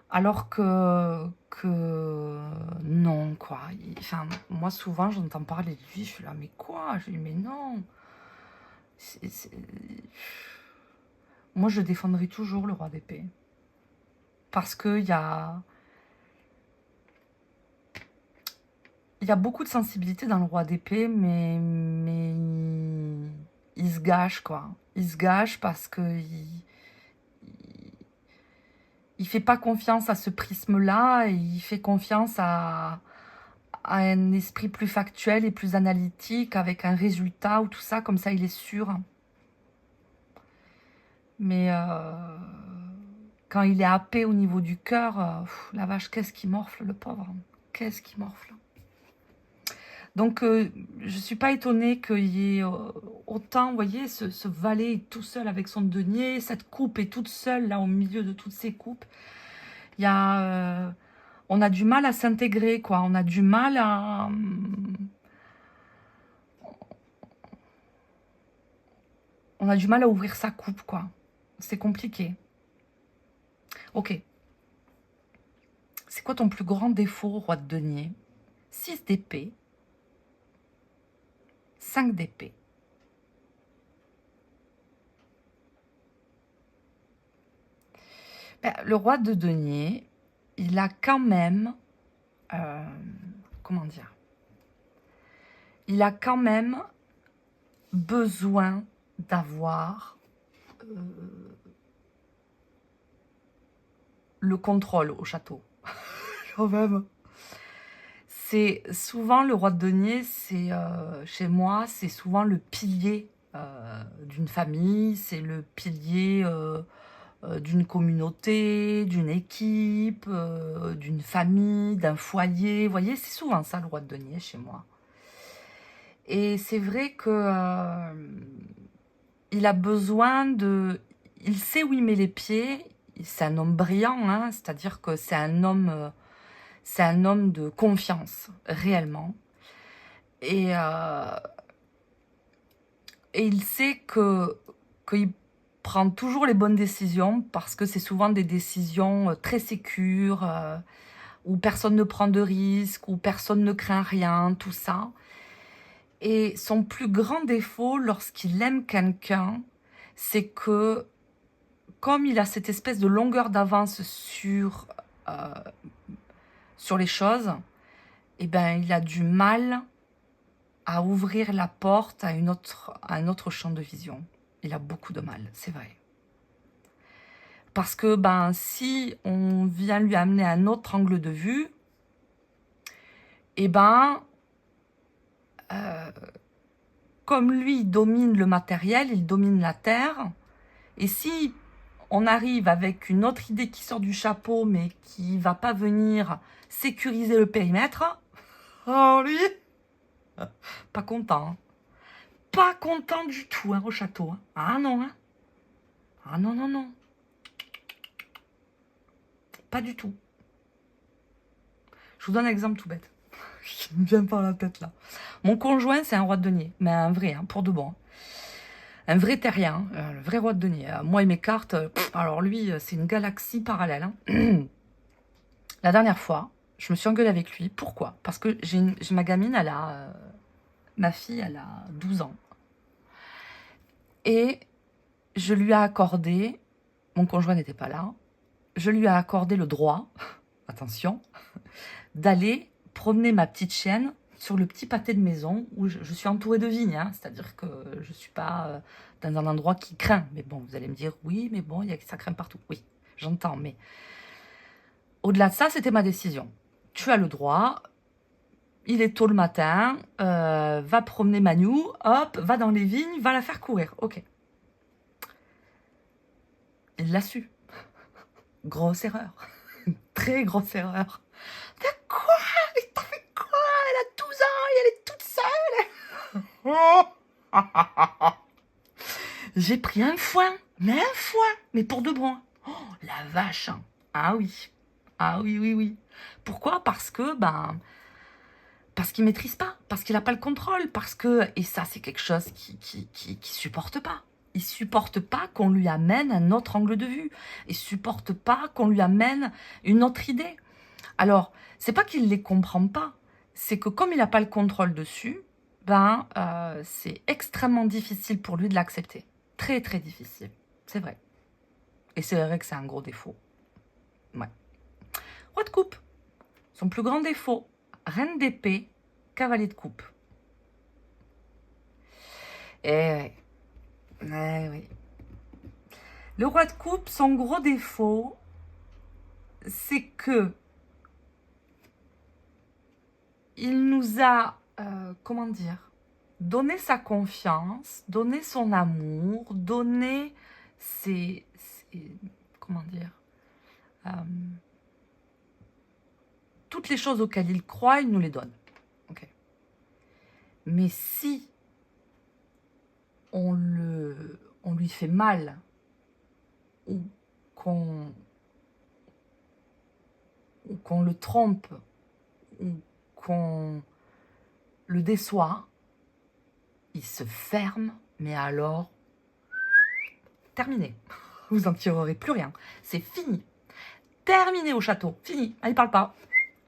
alors que non, quoi. Enfin, moi, souvent, j'entends parler de lui, je suis là, mais quoi? Je dis, mais non. Moi, je défendrai toujours le roi d'épée. Parce qu'il y a beaucoup de sensibilité dans le roi d'épée, mais il se gâche, quoi. Il se gâche parce que il fait pas confiance à ce prisme-là, et il fait confiance à un esprit plus factuel et plus analytique, avec un résultat ou tout ça, comme ça il est sûr. Mais quand il est happé au niveau du cœur, la vache, qu'est-ce qui morfle, le pauvre. Qu'est-ce qui morfle. Donc, je ne suis pas étonnée qu'il y ait autant, vous voyez, ce valet est tout seul avec son denier, cette coupe est toute seule, là, au milieu de toutes ces coupes. Il y a... on a du mal à s'intégrer, quoi. On a du mal à... on a du mal à ouvrir sa coupe, quoi. C'est compliqué. Ok. C'est quoi ton plus grand défaut, roi de denier? 6 d'épée. 5 d'épée. Le roi de denier, il a quand même... comment dire? Il a quand même besoin d'avoir le contrôle au château. Quand même. C'est souvent le roi de denier, c'est chez moi, c'est souvent le pilier d'une famille, c'est le pilier d'une communauté, d'une équipe, d'une famille, d'un foyer. Vous voyez, c'est souvent ça le roi de denier chez moi. Et c'est vrai que il a besoin de... Il sait où il met les pieds. C'est un homme brillant, hein, c'est-à-dire que c'est un homme de confiance, réellement. Et il sait qu'il prend toujours les bonnes décisions, parce que c'est souvent des décisions très sécures, où personne ne prend de risques, où personne ne craint rien, tout ça. Et son plus grand défaut lorsqu'il aime quelqu'un, c'est que, comme il a cette espèce de longueur d'avance sur les choses, eh ben, il a du mal à ouvrir la porte à un autre champ de vision. Il a beaucoup de mal, c'est vrai. Parce que si on vient lui amener un autre angle de vue, eh ben, comme lui, il domine le matériel, il domine la terre, et si on arrive avec une autre idée qui sort du chapeau, mais qui ne va pas venir sécuriser le périmètre, oh lui, pas content. Hein. pas content du tout hein, au château. Hein. Ah non, hein. Ah non, non, non. Pas du tout. Je vous donne un exemple tout bête. Qui me vient par la tête là. Mon conjoint, c'est un roi de denier. Mais un vrai, hein, pour de bon. Un vrai terrien, le vrai roi de denier. Moi et mes cartes, alors lui, c'est une galaxie parallèle. Hein. La dernière fois, je me suis engueulée avec lui. Pourquoi? Parce que j'ai ma gamine, ma fille, elle a 12 ans. Et je lui ai accordé, mon conjoint n'était pas là, je lui ai accordé le droit, attention, d'aller promener ma petite chienne sur le petit pâté de maison où je suis entourée de vignes. Hein, c'est-à-dire que je ne suis pas dans un endroit qui craint. Mais bon, vous allez me dire, oui, mais bon, ça craint partout. Oui, j'entends, mais au-delà de ça, c'était ma décision. Tu as le droit, il est tôt le matin, va promener Manu, hop, va dans les vignes, va la faire courir. Ok. Il l'a su. Grosse erreur. Très grosse erreur. De quoi? Mais t'as fait quoi? Elle a 12 ans et elle est toute seule. J'ai pris un foin. Mais pour de bon. Oh, la vache. Ah oui. Ah oui, oui, oui. Pourquoi? Parce qu'il maîtrise pas, parce qu'il n'a pas le contrôle, et ça c'est quelque chose qui supporte pas. Il supporte pas qu'on lui amène un autre angle de vue. Il supporte pas qu'on lui amène une autre idée. Alors, c'est pas qu'il les comprend pas, c'est que comme il n'a pas le contrôle dessus, c'est extrêmement difficile pour lui de l'accepter. Très très difficile, c'est vrai. Et c'est vrai que c'est un gros défaut. Ouais. Roi de coupe, son plus grand défaut, reine d'épée, cavalier de coupe. Eh oui. Le roi de coupe, son gros défaut, c'est que il nous a, comment dire, donné sa confiance, donné son amour, donné comment dire, toutes les choses auxquelles il croit, il nous les donne. Okay. Mais si on lui fait mal ou qu'on le trompe ou qu'on le déçoit, il se ferme, mais alors, terminé. Vous n'en tirerez plus rien. C'est fini. Terminé au château. Fini. Elle ne parle pas.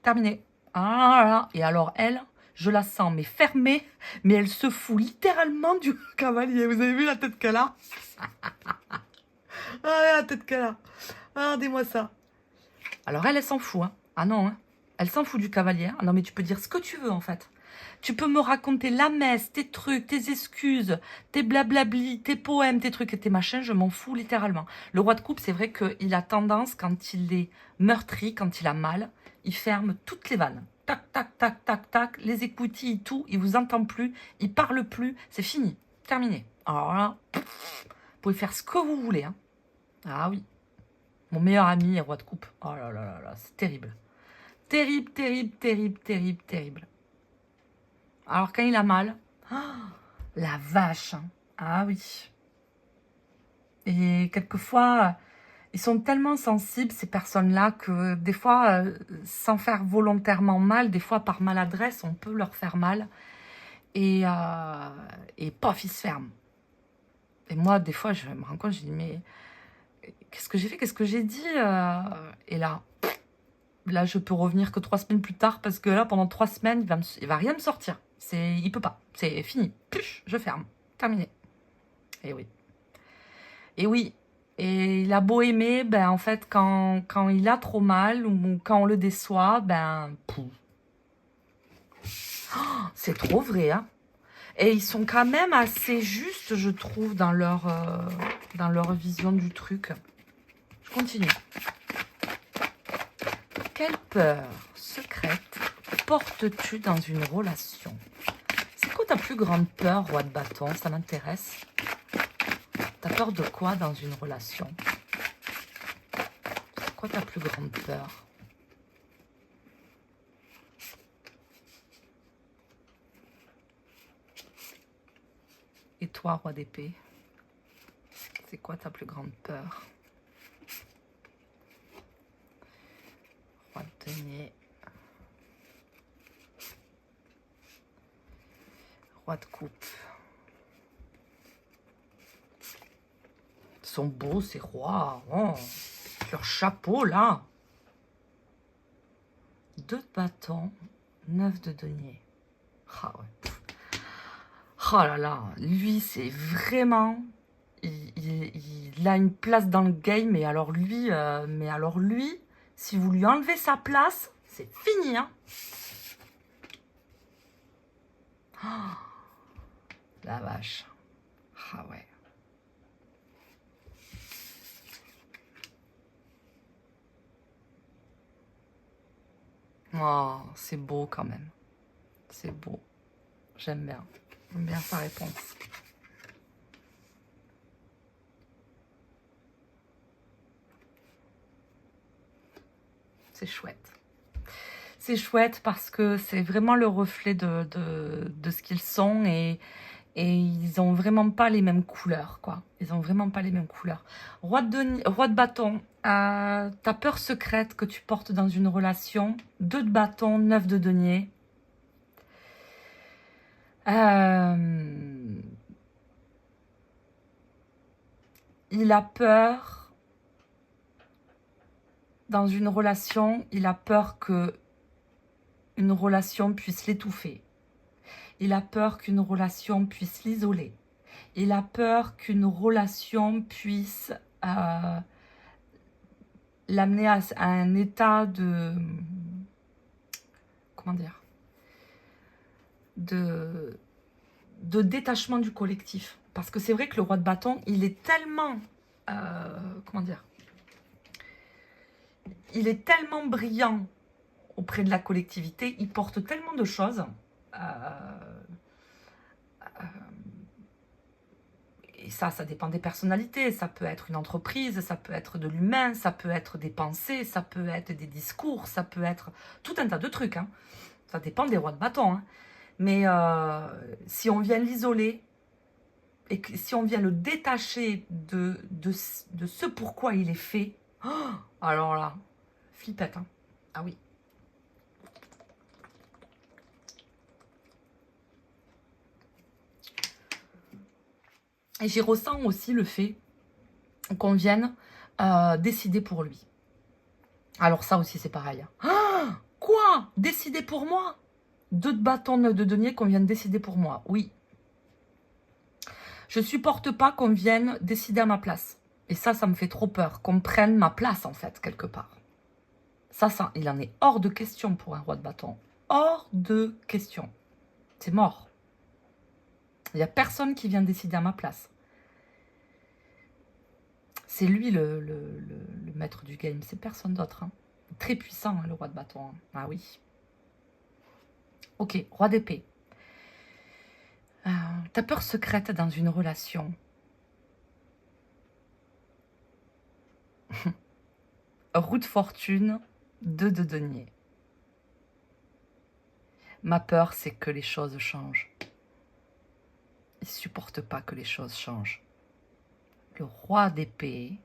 Terminé. Ah là là. Et alors, elle, je la sens, mais fermée, mais elle se fout littéralement du cavalier. Vous avez vu la tête qu'elle a? Ah, la tête qu'elle a. Ah, dis-moi ça. Alors, elle s'en fout. Hein. Ah non, hein. Elle s'en fout du cavalier. Ah non, mais tu peux dire ce que tu veux, en fait. Tu peux me raconter la messe, tes trucs, tes excuses, tes blablabli, tes poèmes, tes trucs et tes machins, je m'en fous littéralement. Le roi de coupe, c'est vrai qu'il a tendance, quand il est meurtri, quand il a mal, il ferme toutes les vannes. Tac, tac, tac, tac, tac, les écoutilles, tout, il vous entend plus, il parle plus, c'est fini, terminé. Alors là, vous pouvez faire ce que vous voulez. Hein. Ah oui, mon meilleur ami est roi de coupe. Oh là là là là, c'est terrible. Terrible, terrible, terrible, terrible, terrible. Alors quand il a mal, oh, la vache, hein. Ah oui. Et quelquefois, ils sont tellement sensibles, ces personnes-là, que des fois, sans faire volontairement mal, des fois par maladresse, on peut leur faire mal. Et pof, ils se ferment. Et moi, des fois, je me rends compte, je dis, mais qu'est-ce que j'ai fait? Qu'est-ce que j'ai dit? Et là, je peux revenir que 3 semaines plus tard, parce que là, pendant 3 semaines, il va rien me sortir. Il peut pas. C'est fini. Puch, je ferme. Terminé. Et oui. Et oui. Et il a beau aimer, en fait, quand il a trop mal ou quand on le déçoit, oh, c'est trop vrai, hein. Et ils sont quand même assez justes, je trouve, dans leur vision du truc. Je continue. Quelle peur secrète portes-tu dans une relation? C'est quoi ta plus grande peur, roi de bâton? Ça m'intéresse. T'as peur de quoi dans une relation? C'est quoi ta plus grande peur? toi, roi d'épée? C'est quoi ta plus grande peur? Roi de denier. Roi de coupe. Ils sont beaux ces rois. Oh, leur chapeau là. 2 de bâton, 9 de denier. Ah ouais. Oh là là, lui c'est vraiment... Il a une place dans le game, mais alors lui, si vous lui enlevez sa place, c'est fini, hein. Oh, la vache. Ah ouais. Oh, c'est beau quand même. C'est beau. J'aime bien. J'aime bien sa réponse. C'est chouette. C'est chouette parce que c'est vraiment le reflet de ce qu'ils sont et ils ont vraiment pas les mêmes couleurs, quoi. Ils ont vraiment pas les mêmes couleurs. Roi de bâton, ta peur secrète que tu portes dans une relation. 2 de bâton, 9 de denier. Il a peur, dans une relation, il a peur que une relation puisse l'étouffer. Il a peur qu'une relation puisse l'isoler. Il a peur qu'une relation puisse l'amener à un état de... Comment dire, de détachement du collectif. Parce que c'est vrai que le roi de bâton, il est tellement... comment dire, il est tellement brillant auprès de la collectivité, il porte tellement de choses. Et ça dépend des personnalités. Ça peut être une entreprise, ça peut être de l'humain, ça peut être des pensées, ça peut être des discours, ça peut être tout un tas de trucs. Hein. Ça dépend des rois de bâton. Hein. Mais si on vient l'isoler et que, si on vient le détacher de ce pourquoi il est fait, oh, alors là, flippette. Hein. Ah oui. Et j'y ressens aussi le fait qu'on vienne décider pour lui. Alors ça aussi c'est pareil. Ah, quoi? Décider pour moi? 2 de bâton, 9 de denier qu'on vienne décider pour moi. Oui. Je supporte pas qu'on vienne décider à ma place. Et ça me fait trop peur. Qu'on prenne ma place en fait, quelque part. Ça, il en est hors de question pour un roi de bâton. Hors de question. C'est mort. Il n'y a personne qui vient décider à ma place. C'est lui le maître du game, c'est personne d'autre. Hein. Très puissant, hein, le roi de bâton. Hein. Ah oui. Ok, roi d'épée. Ta peur secrète dans une relation. Roue de fortune, 2 de denier. Ma peur, c'est que les choses changent. Il ne supporte pas que les choses changent. Le roi d'épée,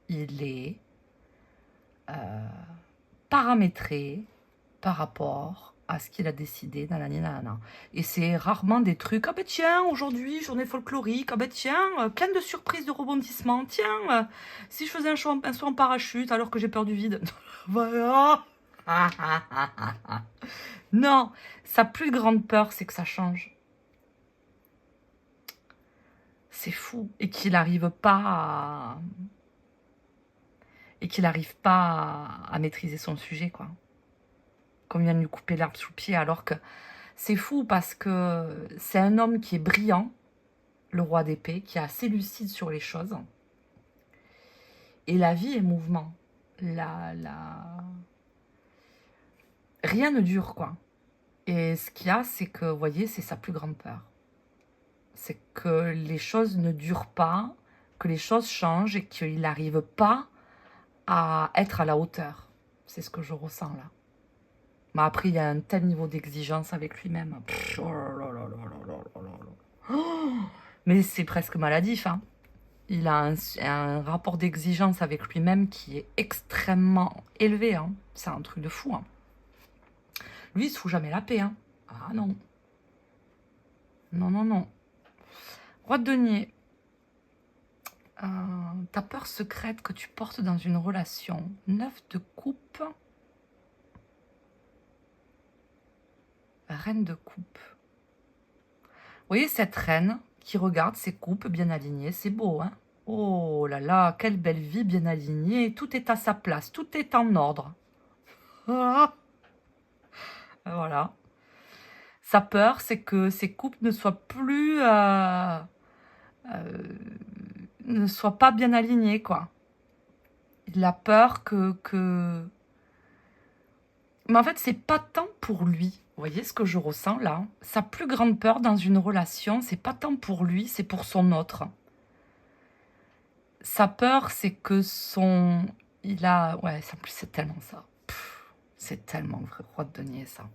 il est paramétré par rapport à ce qu'il a décidé, nanana. Et c'est rarement des trucs, ah ben tiens, aujourd'hui, journée folklorique, ah ben tiens, plein de surprises, de rebondissements, tiens, si je faisais un saut en parachute alors que j'ai peur du vide. Voilà. Non, sa plus grande peur, c'est que ça change. C'est fou. Et qu'il n'arrive pas à maîtriser son sujet, quoi. Comme il vient de lui couper l'herbe sous le pied, alors que c'est fou parce que c'est un homme qui est brillant, le roi d'épée, qui est assez lucide sur les choses. Et la vie est mouvement. Rien ne dure, quoi. Et ce qu'il y a, c'est que, vous voyez, c'est sa plus grande peur. C'est que les choses ne durent pas, que les choses changent et qu'il n'arrive pas à être à la hauteur. C'est ce que je ressens là. Mais après, il y a un tel niveau d'exigence avec lui-même. Mais c'est presque maladif, hein. Il a un rapport d'exigence avec lui-même qui est extrêmement élevé, hein. C'est un truc de fou, hein. Lui, il se fout jamais la paix, hein. Ah non. Non, non, non. Roi de denier. Ta peur secrète que tu portes dans une relation. 9 de coupe. Reine de coupe. Vous voyez cette reine qui regarde ses coupes bien alignées. C'est beau, hein? Oh là là, quelle belle vie bien alignée. Tout est à sa place. Tout est en ordre. Ah, voilà. Sa peur, c'est que ses coupes ne soient plus... ne soient pas bien alignées, quoi. Il a peur que... Mais en fait, c'est pas tant pour lui. Vous voyez ce que je ressens là? Sa plus grande peur dans une relation, c'est pas tant pour lui, c'est pour son autre. Sa peur, c'est que son... Il a... Ouais, en plus, c'est tellement ça. C'est tellement vrai, roi de denier, ça.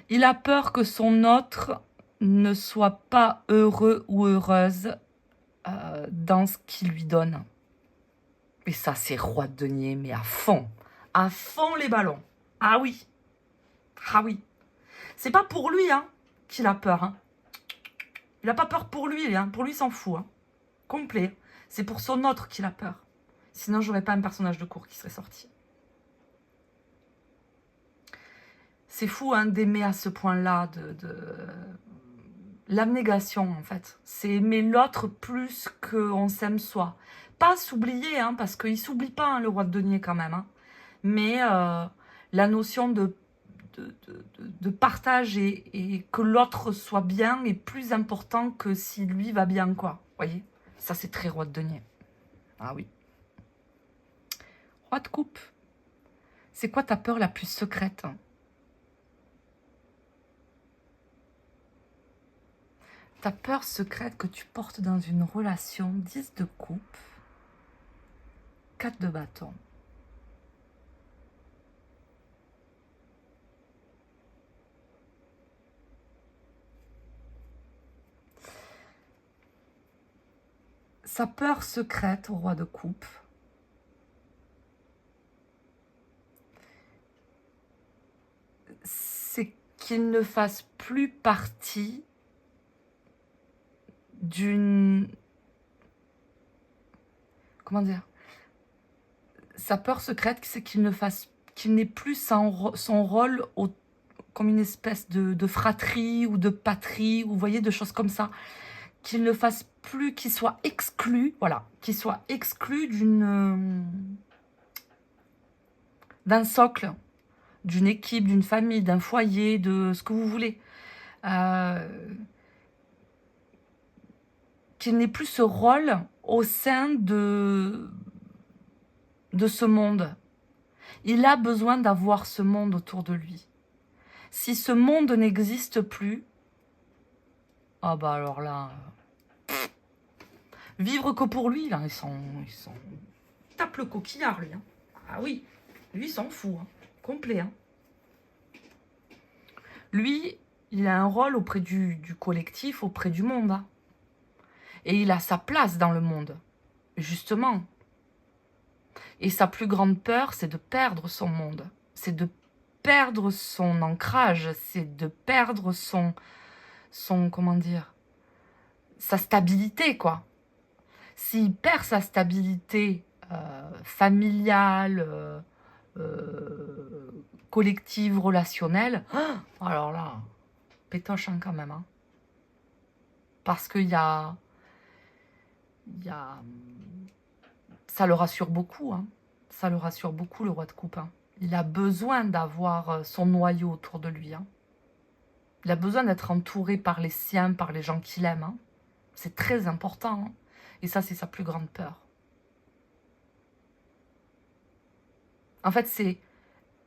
Il a peur que son autre ne soit pas heureux ou heureuse dans ce qu'il lui donne. Et ça, c'est roi de denier, mais à fond. À fond les ballons. Ah oui. Ah oui. C'est pas pour lui hein, qu'il a peur. Hein. Il n'a pas peur pour lui. Hein. Pour lui, il s'en fout. Hein. Complet. C'est pour son autre qu'il a peur. Sinon, j'aurais pas un personnage de cours qui serait sorti. C'est fou hein, d'aimer à ce point-là l'abnégation, en fait. C'est aimer l'autre plus qu'on s'aime soi. Pas s'oublier, hein, parce qu'il ne s'oublie pas, hein, le roi de denier, quand même. Hein. Mais la notion de partage et que l'autre soit bien est plus important que si lui va bien, quoi. Vous voyez? Ça, c'est très roi de denier. Ah oui. Roi de coupe. C'est quoi ta peur la plus secrète? Ta peur secrète que tu portes dans une relation. 10 de coupe. 4 de bâton. Sa peur secrète au roi de coupe, c'est qu'il ne fasse plus partie d'une... Comment dire? Sa peur secrète, c'est qu'il n'ait plus son rôle comme une espèce de fratrie ou de patrie, ou vous voyez, de choses comme ça. Qu'il ne fasse plus, qu'il soit exclu, voilà, qu'il soit exclu d'un socle, d'une équipe, d'une famille, d'un foyer, de ce que vous voulez. Qu'il n'ait plus ce rôle au sein de ce monde. Il a besoin d'avoir ce monde autour de lui. Si ce monde n'existe plus, ah bah alors là, vivre que pour lui, là, il tape le coquillard, lui. Hein. Ah oui, lui, il s'en fout, hein. Complet. Hein. Lui, il a un rôle auprès du collectif, auprès du monde. Hein. Et il a sa place dans le monde, justement. Et sa plus grande peur, c'est de perdre son monde. C'est de perdre son ancrage. C'est de perdre son comment dire, sa stabilité, quoi. S'il perd sa stabilité familiale, collective, relationnelle, alors là, pétoche hein, quand même. Hein. Parce qu'il y a... Ça le rassure beaucoup. Hein. Ça le rassure beaucoup, le roi de coupe. Hein. Il a besoin d'avoir son noyau autour de lui. Hein. Il a besoin d'être entouré par les siens, par les gens qu'il aime. Hein. C'est très important. Hein. Et ça, c'est sa plus grande peur. En fait, c'est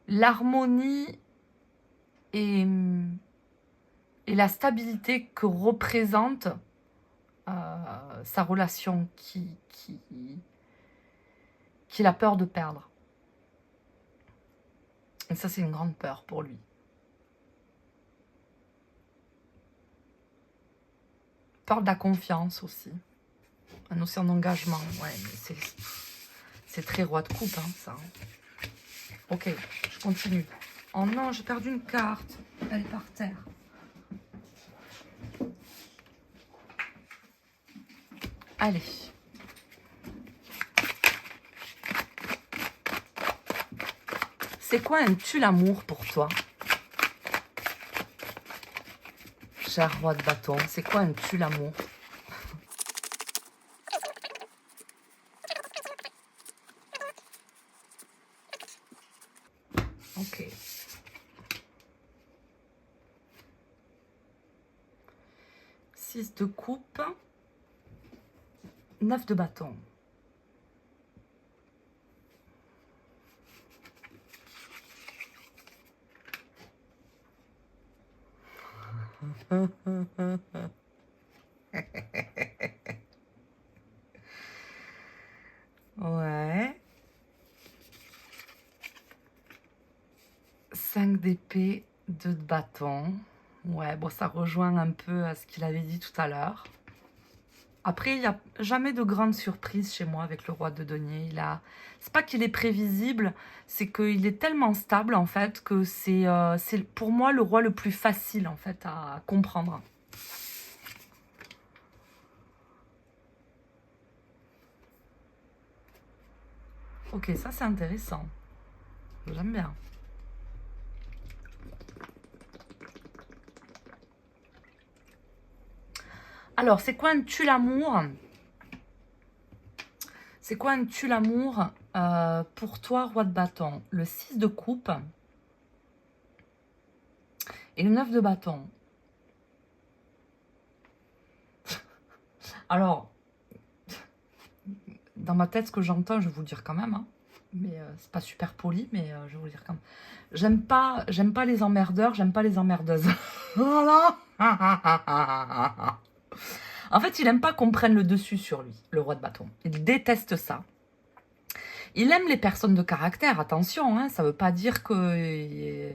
l'harmonie et la stabilité que représente sa relation qu'il a peur de perdre. Et ça, c'est une grande peur pour lui. Peur de la confiance aussi. La notion d'engagement. Ouais, mais c'est très roi de coupe, hein, ça. Ok, je continue. Oh non, j'ai perdu une carte. Elle est par terre. Allez. C'est quoi un tue-l'amour pour toi? Cher roi de bâton, c'est quoi un tue-l'amour? Ok. 6 de coupe. 9 de bâton. Ouais. 5 d'épée, 2 de bâton. Ouais, bon, ça rejoint un peu à ce qu'il avait dit tout à l'heure. Après, il n'y a jamais de grande surprise chez moi avec le roi de denier. C'est pas qu'il est prévisible, c'est qu'il est tellement stable en fait que c'est pour moi le roi le plus facile en fait à comprendre. Ok, ça c'est intéressant. J'aime bien. Alors, c'est quoi un tue-l'amour? C'est quoi un tue-l'amour pour toi, roi de bâton? Le 6 de coupe et le 9 de bâton. Alors, dans ma tête, ce que j'entends, je vais vous le dire quand même, hein, mais c'est pas super poli, mais je vais vous le dire quand même. J'aime pas les emmerdeurs, j'aime pas les emmerdeuses. Voilà. En fait, il aime pas qu'on prenne le dessus sur lui, le roi de bâton. Il déteste ça. Il aime les personnes de caractère, attention, hein, ça veut pas dire que...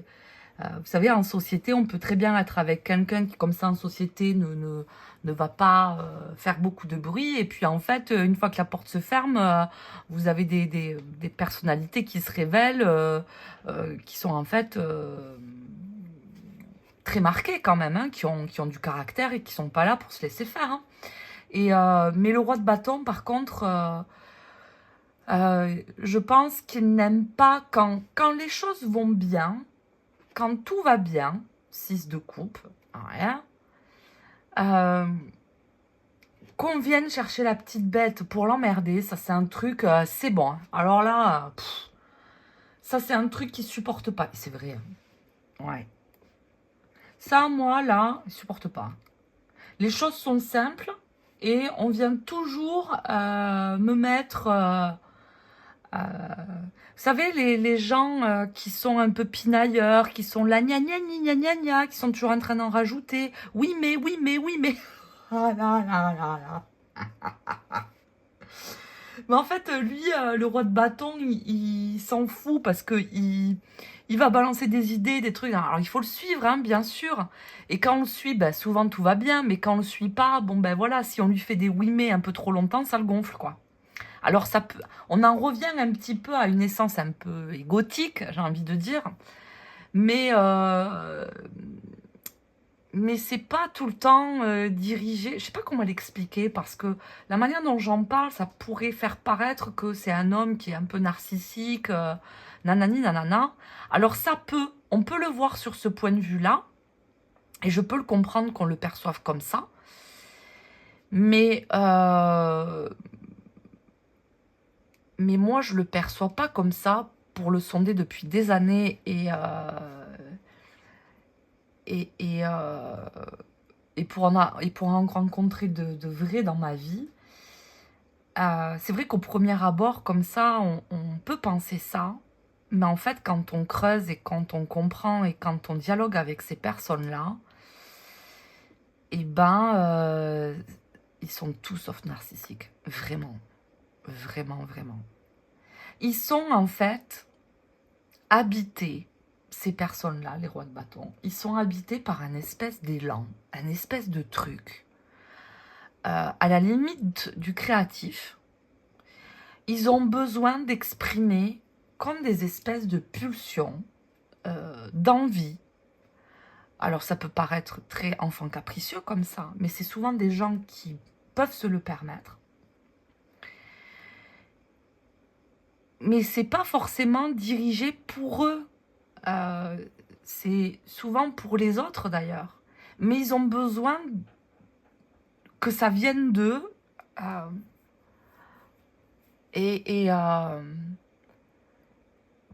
vous savez, en société, on peut très bien être avec quelqu'un qui, comme ça, en société, ne va pas faire beaucoup de bruit. Et puis, en fait, une fois que la porte se ferme, vous avez des personnalités qui se révèlent, qui sont en fait très marquées quand même, hein, qui ont du caractère et qui sont pas là pour se laisser faire. Hein. Mais le roi de bâton, par contre... je pense qu'il n'aime pas quand les choses vont bien, quand tout va bien, 6 de coupe, rien, qu'on vienne chercher la petite bête pour l'emmerder, ça c'est un truc, c'est bon. Hein. Alors là, ça c'est un truc qu'il supporte pas. C'est vrai. Hein. Ouais. Ça, moi, là, il supporte pas. Les choses sont simples et on vient toujours me mettre... vous savez, les gens qui sont un peu pinailleurs, qui sont là, gna gna gna gna gna, qui sont toujours en train d'en rajouter. Oui, mais, oui, mais, oui, mais. Ah là là là là. Mais en fait, lui, le roi de bâton, il s'en fout parce que il va balancer des idées, des trucs. Alors, il faut le suivre, hein, bien sûr. Et quand on le suit, ben, souvent tout va bien. Mais quand on le suit pas, bon, ben voilà, si on lui fait des oui, mais un peu trop longtemps, ça le gonfle, quoi. Alors, on en revient un petit peu à une essence un peu égotique, j'ai envie de dire. Mais, mais c'est pas tout le temps dirigé. Je sais pas comment l'expliquer parce que la manière dont j'en parle, ça pourrait faire paraître que c'est un homme qui est un peu narcissique, nanani nanana. Alors, on peut le voir sur ce point de vue-là. Et je peux le comprendre qu'on le perçoive comme ça. Mais moi, je le perçois pas comme ça pour le sonder depuis des années et, et, euh, et pour en rencontrer de vrais dans ma vie. C'est vrai qu'au premier abord, comme ça, on peut penser ça. Mais en fait, quand on creuse et quand on comprend et quand on dialogue avec ces personnes-là, eh ben, ils sont tous sauf narcissiques. Vraiment. Vraiment, vraiment. Ils sont en fait habités, ces personnes-là, les rois de bâton, ils sont habités par un espèce d'élan, un espèce de truc. à la limite du créatif. Ils ont besoin d'exprimer comme des espèces de pulsions, d'envie. Alors ça peut paraître très enfant capricieux comme ça, mais c'est souvent des gens qui peuvent se le permettre. Mais c'est pas forcément dirigé pour eux. C'est souvent pour les autres d'ailleurs. Mais ils ont besoin que ça vienne d'eux. Et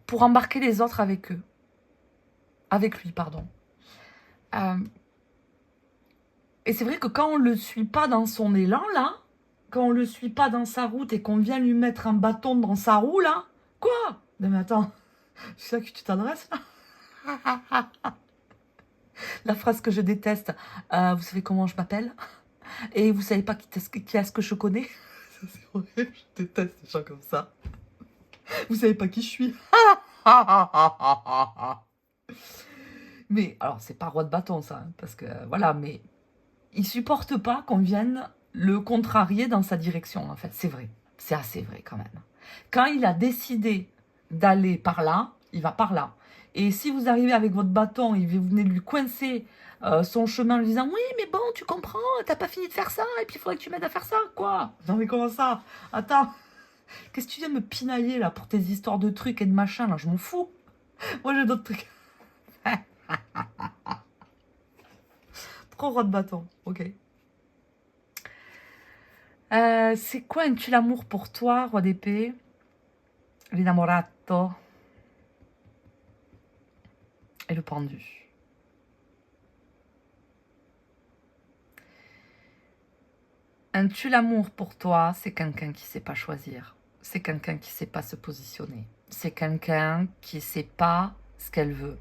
pour embarquer les autres avec eux. Avec lui, pardon. Et c'est vrai que quand on ne le suit pas dans son élan, là, quand on ne le suit pas dans sa route et qu'on vient lui mettre un bâton dans sa roue, là, quoi? Non mais attends, c'est ça que tu t'adresses, là? La phrase que je déteste, vous savez comment je m'appelle? Et vous savez pas qui est-ce que je connais? C'est horrible, je déteste les gens comme ça. Vous savez pas qui je suis? Mais, alors, c'est pas roi de bâton, ça, hein, parce que, voilà, mais il supporte pas qu'on vienne le contrarier dans sa direction, en fait. C'est vrai, c'est assez vrai, quand même. Quand il a décidé d'aller par là, il va par là. Et si vous arrivez avec votre bâton et vous venez lui coincer son chemin en lui disant « Oui, mais bon, tu comprends, t'as pas fini de faire ça, et puis il faudrait que tu m'aides à faire ça, quoi ?» Non, mais comment ça? Attends, qu'est-ce que tu viens me pinailler, là, pour tes histoires de trucs et de machins, là? Je m'en fous. Moi, j'ai d'autres trucs. Trop roi de bâton, ok. C'est quoi un tue l'amour pour toi, roi d'épée? L'innamorato. Et le pendu. Un tue l'amour pour toi, c'est quelqu'un qui ne sait pas choisir. C'est quelqu'un qui ne sait pas se positionner. C'est quelqu'un qui ne sait pas ce qu'elle veut.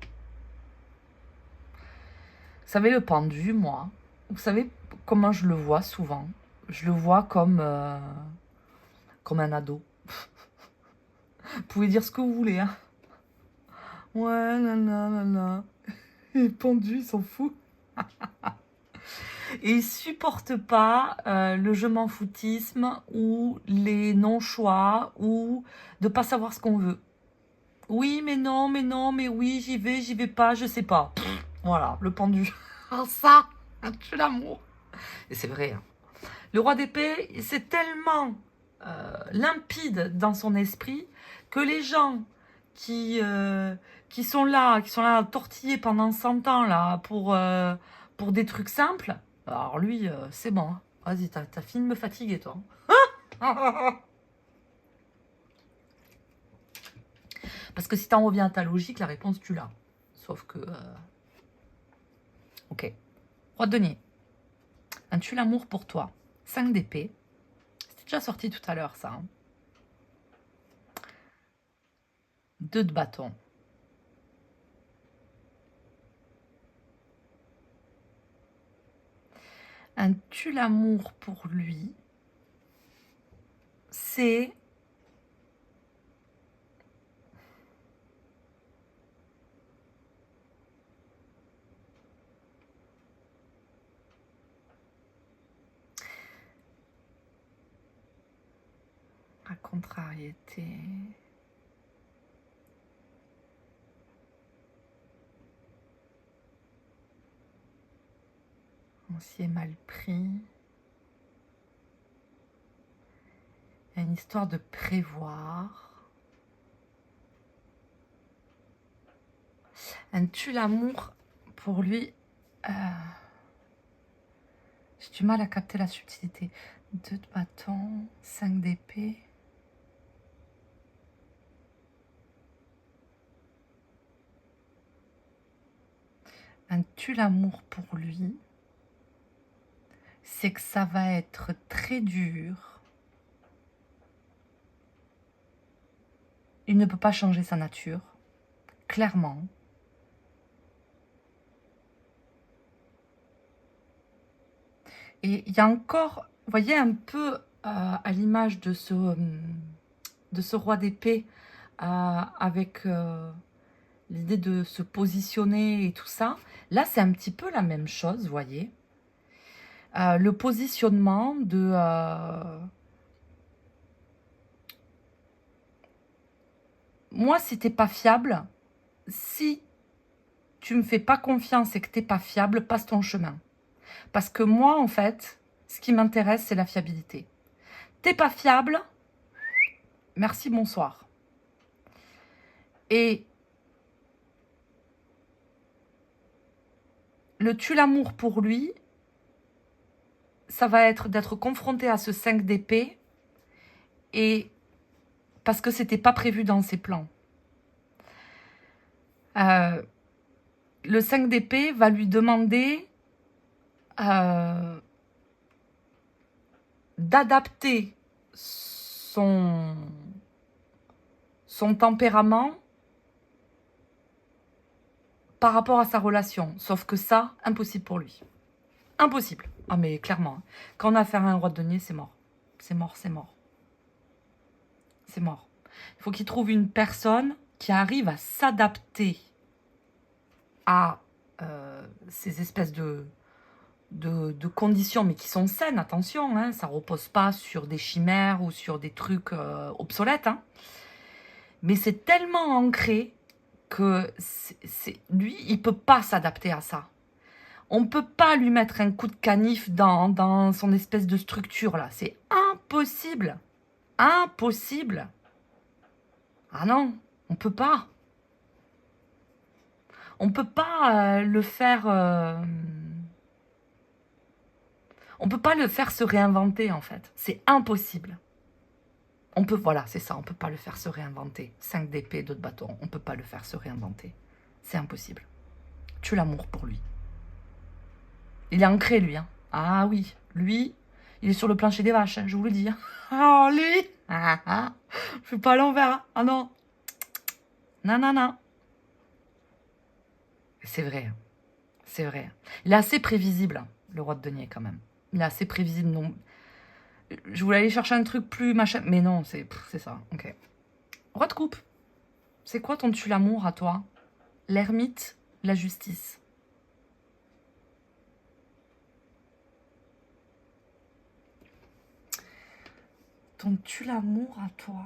Vous savez, le pendu, moi, vous savez comment je le vois souvent? Je le vois comme un ado. Vous pouvez dire ce que vous voulez, hein. Ouais, nanana. Les pendus, ils s'en foutent. Et ils supportent pas le je m'en foutisme ou les non-choix ou de pas savoir ce qu'on veut. Oui, mais non, mais oui, j'y vais pas, je sais pas. Voilà, le pendu. Ah, ça, tu l'amour. Et c'est vrai. Hein. Le roi d'épée, c'est tellement limpide dans son esprit que les gens qui sont là à tortiller pendant 100 ans là, pour des trucs simples, alors lui, c'est bon. Hein. Vas-y, t'as fini de me fatiguer, toi. Parce que si t'en reviens à ta logique, la réponse, tu l'as. Sauf que... Ok. Roi de denier. Un tue l'amour pour toi. 5 d'épée. C'était déjà sorti tout à l'heure, ça. Hein. 2 de bâton. Un tue l'amour pour lui, c'est à contrariété. On s'y est mal pris. Il y a une histoire de prévoir. Un tue l'amour pour lui. J'ai du mal à capter la subtilité. 2 de bâton, 5 d'épée. Un tue l'amour pour lui, c'est que ça va être très dur. Il ne peut pas changer sa nature, clairement. Et il y a encore, vous voyez, un peu à l'image de ce roi d'épée, avec l'idée de se positionner et tout ça. Là, c'est un petit peu la même chose, vous voyez. le positionnement de... moi, si t'es pas fiable, si tu me fais pas confiance et que t'es pas fiable, passe ton chemin. Parce que moi, en fait, ce qui m'intéresse, c'est la fiabilité. T'es pas fiable, merci, bonsoir. Et le tue l'amour pour lui, ça va être d'être confronté à ce 5 d'épée, et parce que c'était pas prévu dans ses plans. Le 5 d'épée va lui demander d'adapter son tempérament par rapport à sa relation. Sauf que ça, impossible pour lui. Impossible. Ah mais clairement, quand on a affaire à un roi de denier, c'est mort. C'est mort, c'est mort. C'est mort. Il faut qu'il trouve une personne qui arrive à s'adapter à ces espèces de conditions, mais qui sont saines, attention, hein, ça repose pas sur des chimères ou sur des trucs obsolètes, hein. Mais c'est tellement ancré que lui, il peut pas s'adapter à ça. On peut pas lui mettre un coup de canif dans son espèce de structure là, c'est impossible. Impossible. Ah non, on peut pas. On peut pas le faire... on peut pas le faire se réinventer, en fait. C'est impossible. On peut... Voilà, c'est ça. On peut pas le faire se réinventer. 5 d'épée, 2 de bâton. On peut pas le faire se réinventer. C'est impossible. Tue l'amour pour lui. Il est ancré, lui. Hein. Ah oui, lui, il est sur le plancher des vaches, hein, je vous le dis. Hein. Oh, lui je fais pas à l'envers. Hein. Ah non. Non, non, non. C'est vrai. C'est vrai. Il est assez prévisible, hein, le roi de denier, quand même. Il est assez prévisible. Non. Je voulais aller chercher un truc plus machin. Mais non, c'est ça. Ok. Roi de coupe. C'est quoi ton tue l'amour à toi? L'ermite, la justice. Ton tue l'amour à toi?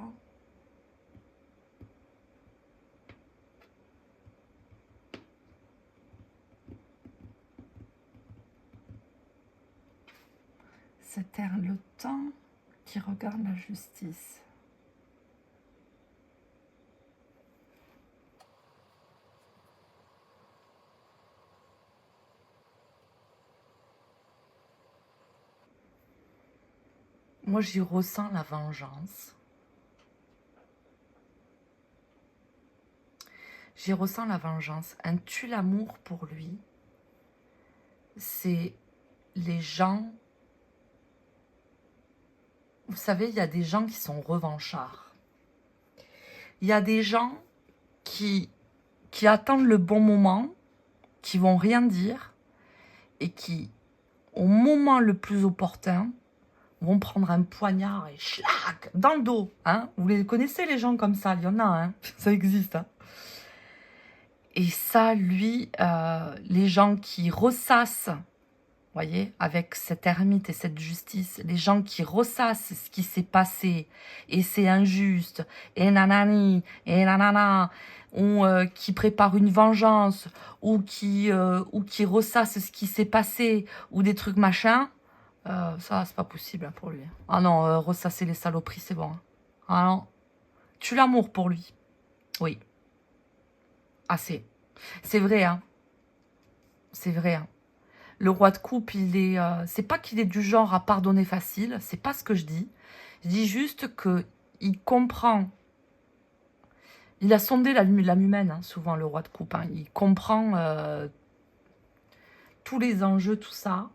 C'est le temps qui regarde la justice. Moi, j'y ressens la vengeance. J'y ressens la vengeance. Un tue l'amour pour lui, c'est les gens... Vous savez, il y a des gens qui sont revanchards. Il y a des gens qui attendent le bon moment, qui vont rien dire et qui, au moment le plus opportun, vont prendre un poignard et schlac dans le dos. Hein, vous les connaissez, les gens comme ça, il y en a, hein, ça existe. Hein. Et ça, lui, les gens qui ressassent, voyez, avec cette ermite et cette justice, les gens qui ressassent ce qui s'est passé, et c'est injuste, et nanani, et nanana, ou qui préparent une vengeance, ou qui ressassent ce qui s'est passé, ou des trucs machin, ça, c'est pas possible hein, pour lui. Ah non, ressasser les saloperies, c'est bon. Hein. Ah non, tue l'amour pour lui. Oui. Assez. C'est vrai, hein. C'est vrai, hein. Le roi de coupe, il est... c'est pas qu'il est du genre à pardonner facile, c'est pas ce que je dis. Je dis juste que il comprend. Il a sondé l'âme humaine, hein, souvent, le roi de coupe. Hein. Il comprend tous les enjeux, tout ça.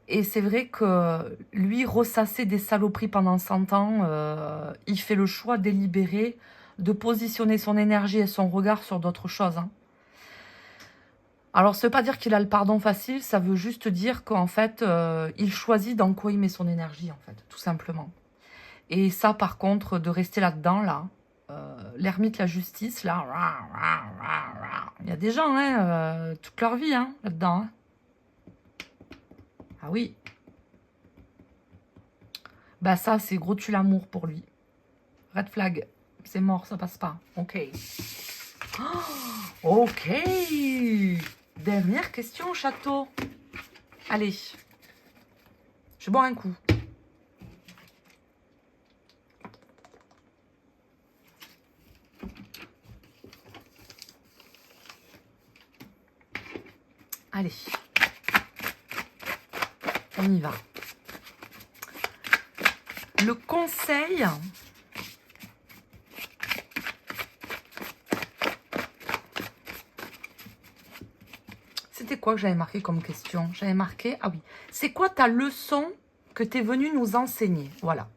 Et c'est vrai que lui, ressasser des saloperies pendant 100 ans, il fait le choix délibéré de positionner son énergie et son regard sur d'autres choses. Hein. Alors, ça ne veut pas dire qu'il a le pardon facile, ça veut juste dire qu'en fait, il choisit dans quoi il met son énergie, en fait, tout simplement. Et ça, par contre, de rester là-dedans, là, l'ermite, la justice, là, il y a des gens, hein, toute leur vie, hein, là-dedans. Hein. Ah oui, Bah ça, c'est gros tue l'amour pour lui. Red flag. C'est mort, ça passe pas. Ok. Oh, ok. Dernière question, château. Allez. Je bois un coup. Allez. On y va. Le conseil... C'était quoi que j'avais marqué comme question? J'avais marqué... Ah oui. C'est quoi ta leçon que tu es venu nous enseigner? Voilà.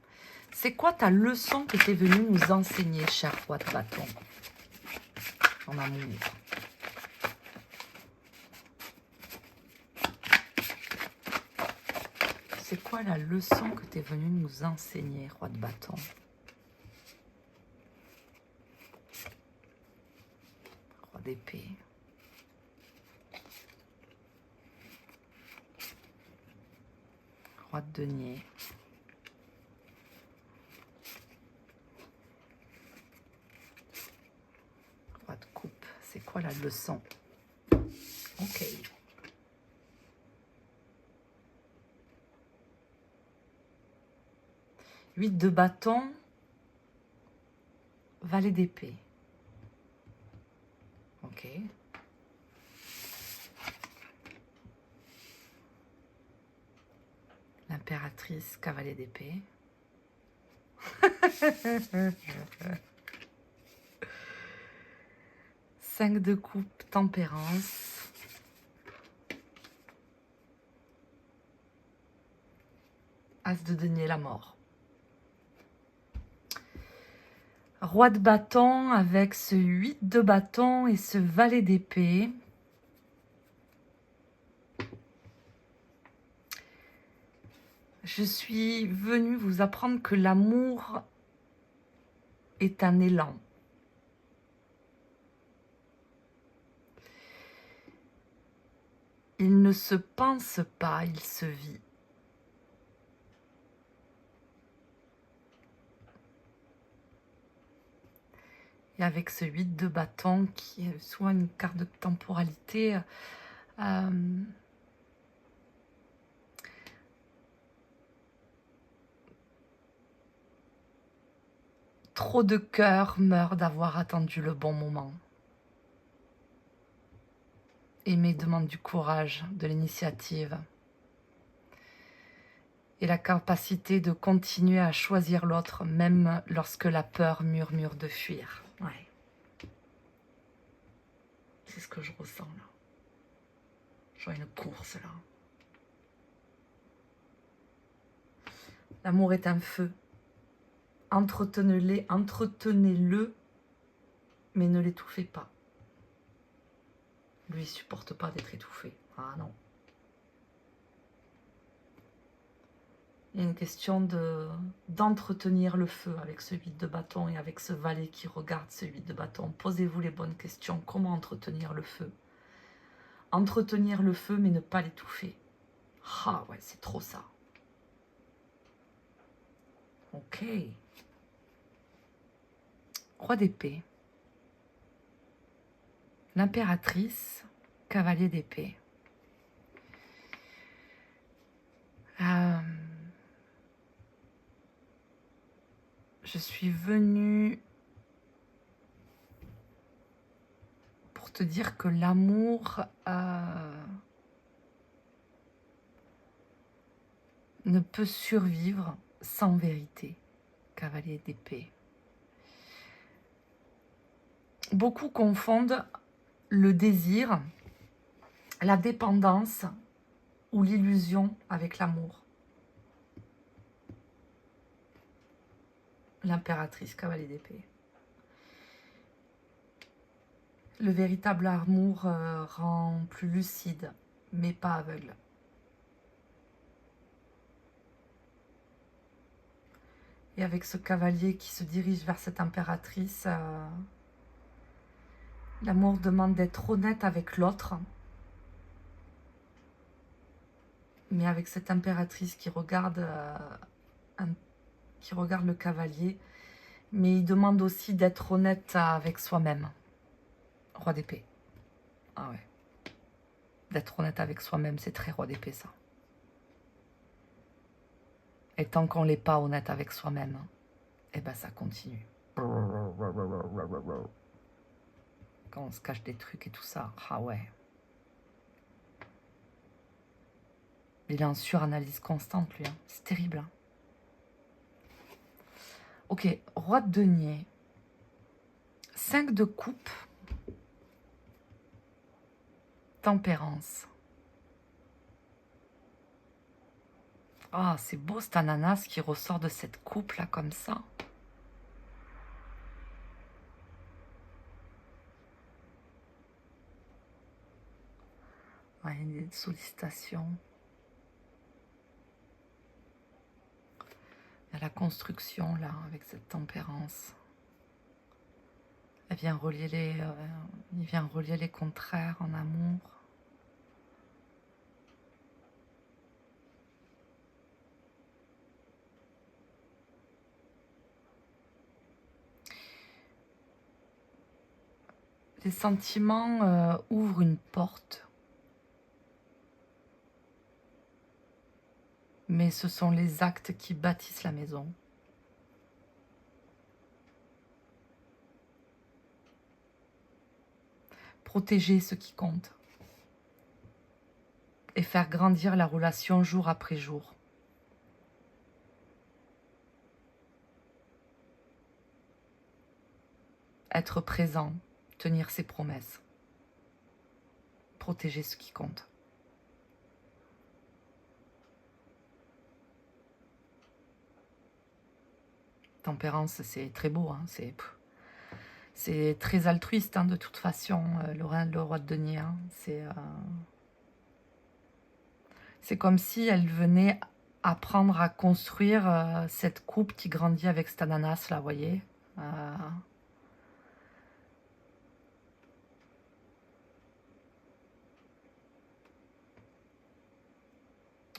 C'est quoi ta leçon que tu es venu nous enseigner, cher roi de bâton? En amour. C'est quoi la leçon que tu es venu nous enseigner, roi de bâton? Roi d'épée. Roi de denier. Roi de coupe. C'est quoi la leçon? Ok. 8 de bâton. Valet d'épée. Ok. L'impératrice, cavalier d'épée. 5 de coupe, tempérance. As de denier, la mort. Roi de bâton avec ce 8 de bâton et ce valet d'épée. Je suis venue vous apprendre que l'amour est un élan. Il ne se pense pas, il se vit. Et avec ce 8 de bâton qui est soit une carte de temporalité, trop de cœurs meurent d'avoir attendu le bon moment. Aimer demande du courage, de l'initiative et la capacité de continuer à choisir l'autre, même lorsque la peur murmure de fuir. Ouais. C'est ce que je ressens là. Je vois une course là. L'amour est un feu. Entretenez-le, mais ne l'étouffez pas. Lui, il ne supporte pas d'être étouffé. Ah non. Il y a une question d'entretenir le feu avec ce 8 de bâton et avec ce valet qui regarde ce 8 de bâton. Posez-vous les bonnes questions. Comment entretenir le feu? Entretenir le feu, mais ne pas l'étouffer. Ah ouais, c'est trop ça. Ok. Roi d'épée. L'impératrice, cavalier d'épée. Je suis venue pour te dire que l'amour ne peut survivre sans vérité, cavalier d'épée. Beaucoup confondent le désir, la dépendance ou l'illusion avec l'amour. L'impératrice, cavalier d'épée. Le véritable amour rend plus lucide, mais pas aveugle. Et avec ce cavalier qui se dirige vers cette impératrice, l'amour demande d'être honnête avec l'autre. Mais avec cette impératrice qui regarde un qui regarde le cavalier, mais il demande aussi d'être honnête avec soi-même. Roi d'épée. Ah ouais. D'être honnête avec soi-même, c'est très roi d'épée, ça. Et tant qu'on n'est pas honnête avec soi-même, eh ben ça continue. Quand on se cache des trucs et tout ça, ah ouais. Il est en suranalyse constante, lui. Hein. C'est terrible. Hein. Ok, roi de denier. 5 de coupe. Tempérance. Ah, c'est beau cet ananas qui ressort de cette coupe là comme ça. Ouais, il y a des sollicitations. Il y a la construction là avec cette tempérance. Elle vient relier il vient relier les contraires en amour. Les sentiments ouvrent une porte. Mais ce sont les actes qui bâtissent la maison. Protéger ce qui compte. Et faire grandir la relation jour après jour. Être présent, tenir ses promesses. Protéger ce qui compte. Tempérance, c'est très beau, hein, c'est très altruiste hein, de toute façon, le roi de denier. Hein, c'est comme si elle venait apprendre à construire cette coupe qui grandit avec cet ananas là, vous voyez.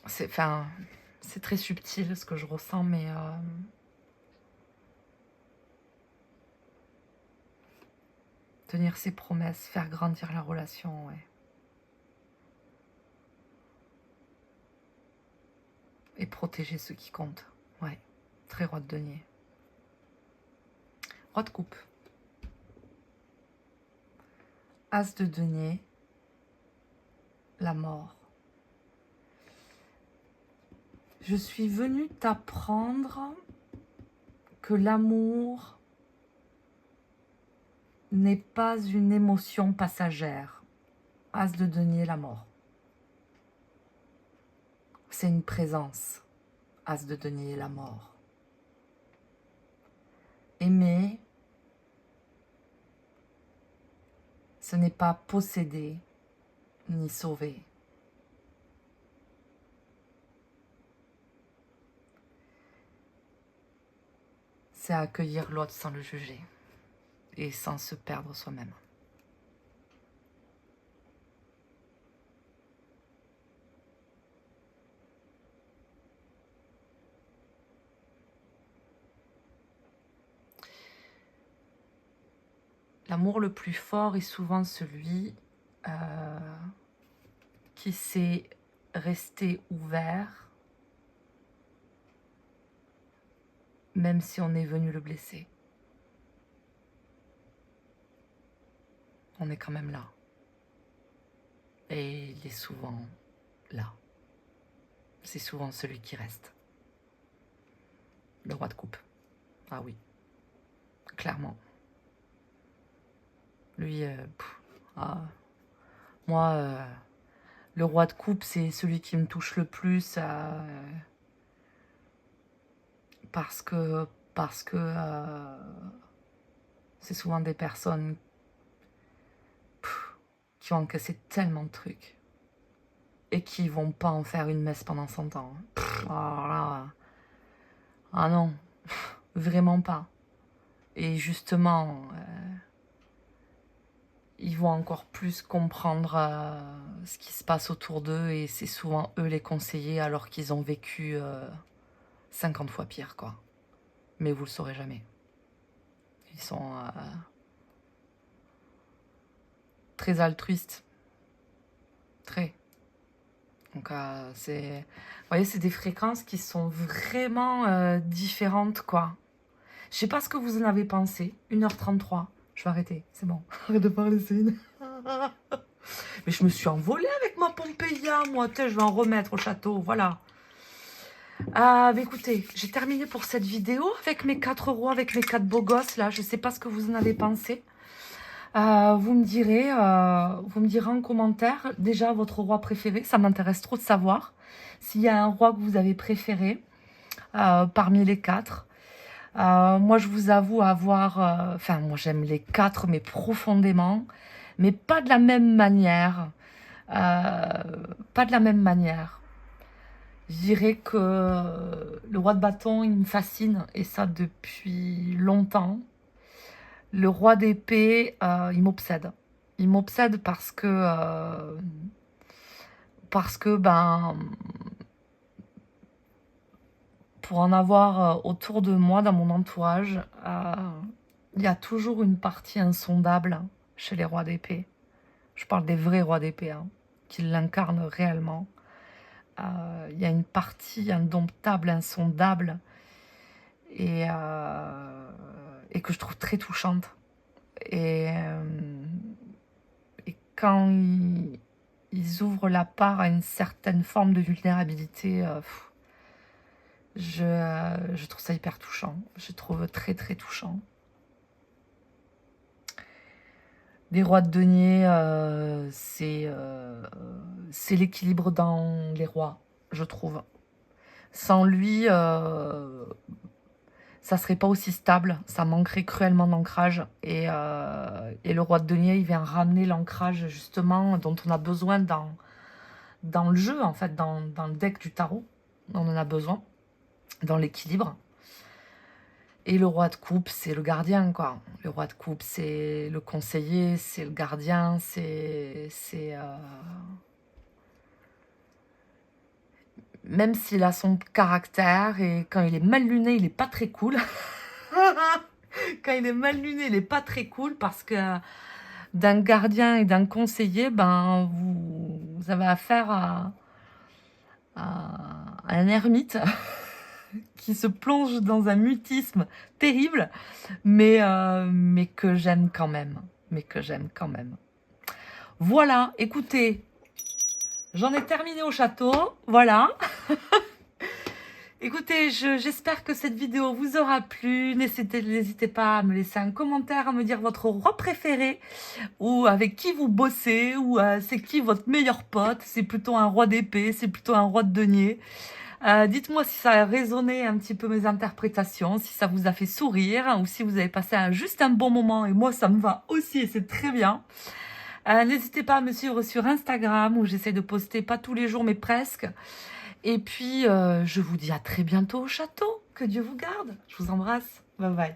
C'est très subtil ce que je ressens, mais tenir ses promesses, faire grandir la relation, ouais. Et protéger ce qui compte, ouais. Très roi de denier. Roi de coupe. As de denier. La mort. Je suis venue t'apprendre que l'amour n'est pas une émotion passagère. As de denier, la mort. C'est une présence. As de denier, la mort. Aimer, ce n'est pas posséder ni sauver. C'est accueillir l'autre sans le juger et sans se perdre soi-même. L'amour le plus fort est souvent celui qui sait rester ouvert même si on est venu le blesser. On est quand même là. Et il est souvent là. C'est souvent celui qui reste. Le roi de coupe. Ah oui. Clairement. Lui, moi, le roi de coupe, c'est celui qui me touche le plus parce que c'est souvent des personnes qui ont encaissé tellement de trucs et qui vont pas en faire une messe pendant 100 ans. Alors là, ah non, vraiment pas. Et justement, ils vont encore plus comprendre ce qui se passe autour d'eux et c'est souvent eux les conseillers alors qu'ils ont vécu 50 fois pire, quoi. mais vous le saurez jamais. Ils sont très altruistes. Très. Donc, c'est... Vous voyez, c'est des fréquences qui sont vraiment différentes, quoi. Je sais pas ce que vous en avez pensé. 1h33. Je vais arrêter. C'est bon. Arrête de parler, Céline. Mais je me suis envolée avec ma Pompeia, moi. Je vais en remettre au château. Voilà. Écoutez, j'ai terminé pour cette vidéo avec mes 4 rois, avec mes 4 beaux gosses, là. Je sais pas ce que vous en avez pensé. Vous me direz en commentaire, déjà, votre roi préféré. Ça m'intéresse trop de savoir. S'il y a un roi que vous avez préféré parmi les 4. Moi, je vous avoue avoir... Enfin, moi, j'aime les 4, mais profondément. Mais pas de la même manière. Pas de la même manière. Je dirais que le roi de bâton, il me fascine. Et ça, depuis longtemps. Le roi d'épée, il m'obsède. Il m'obsède parce que... ben... Pour en avoir autour de moi, dans mon entourage, il y a toujours une partie insondable chez les rois d'épée. Je parle des vrais rois d'épée, hein, qui l'incarnent réellement. Il y a une partie indomptable, insondable, et que je trouve très touchante. Et quand ils ouvrent la part à une certaine forme de vulnérabilité, je trouve ça hyper touchant. Je trouve très très touchant. Les rois de denier, c'est l'équilibre dans les rois, je trouve. Sans lui, ça serait pas aussi stable. Ça manquerait cruellement d'ancrage. Et le roi de denier, il vient ramener l'ancrage justement dont on a besoin dans le jeu, en fait, dans le deck du tarot. On en a besoin. Dans l'équilibre. Et le roi de coupe, c'est le gardien, quoi. Le roi de coupe, c'est le conseiller, c'est le gardien, Même s'il a son caractère, et quand il est mal luné, il est pas très cool. Quand il est mal luné, il est pas très cool, parce que d'un gardien et d'un conseiller, ben, vous avez affaire à un ermite qui se plonge dans un mutisme terrible, mais que j'aime quand même. Voilà, écoutez, j'en ai terminé au château, voilà. Écoutez, j'espère que cette vidéo vous aura plu. N'hésitez pas à me laisser un commentaire, à me dire votre roi préféré, ou avec qui vous bossez, ou c'est qui votre meilleur pote. C'est plutôt un roi d'épée, c'est plutôt un roi de denier. Dites-moi si ça a résonné un petit peu mes interprétations, si ça vous a fait sourire, ou si vous avez passé juste un bon moment, et moi ça me va aussi, et c'est très bien. N'hésitez pas à me suivre sur Instagram, où j'essaie de poster, pas tous les jours, mais presque. Et puis, je vous dis à très bientôt au château. Que Dieu vous garde. Je vous embrasse. Bye bye.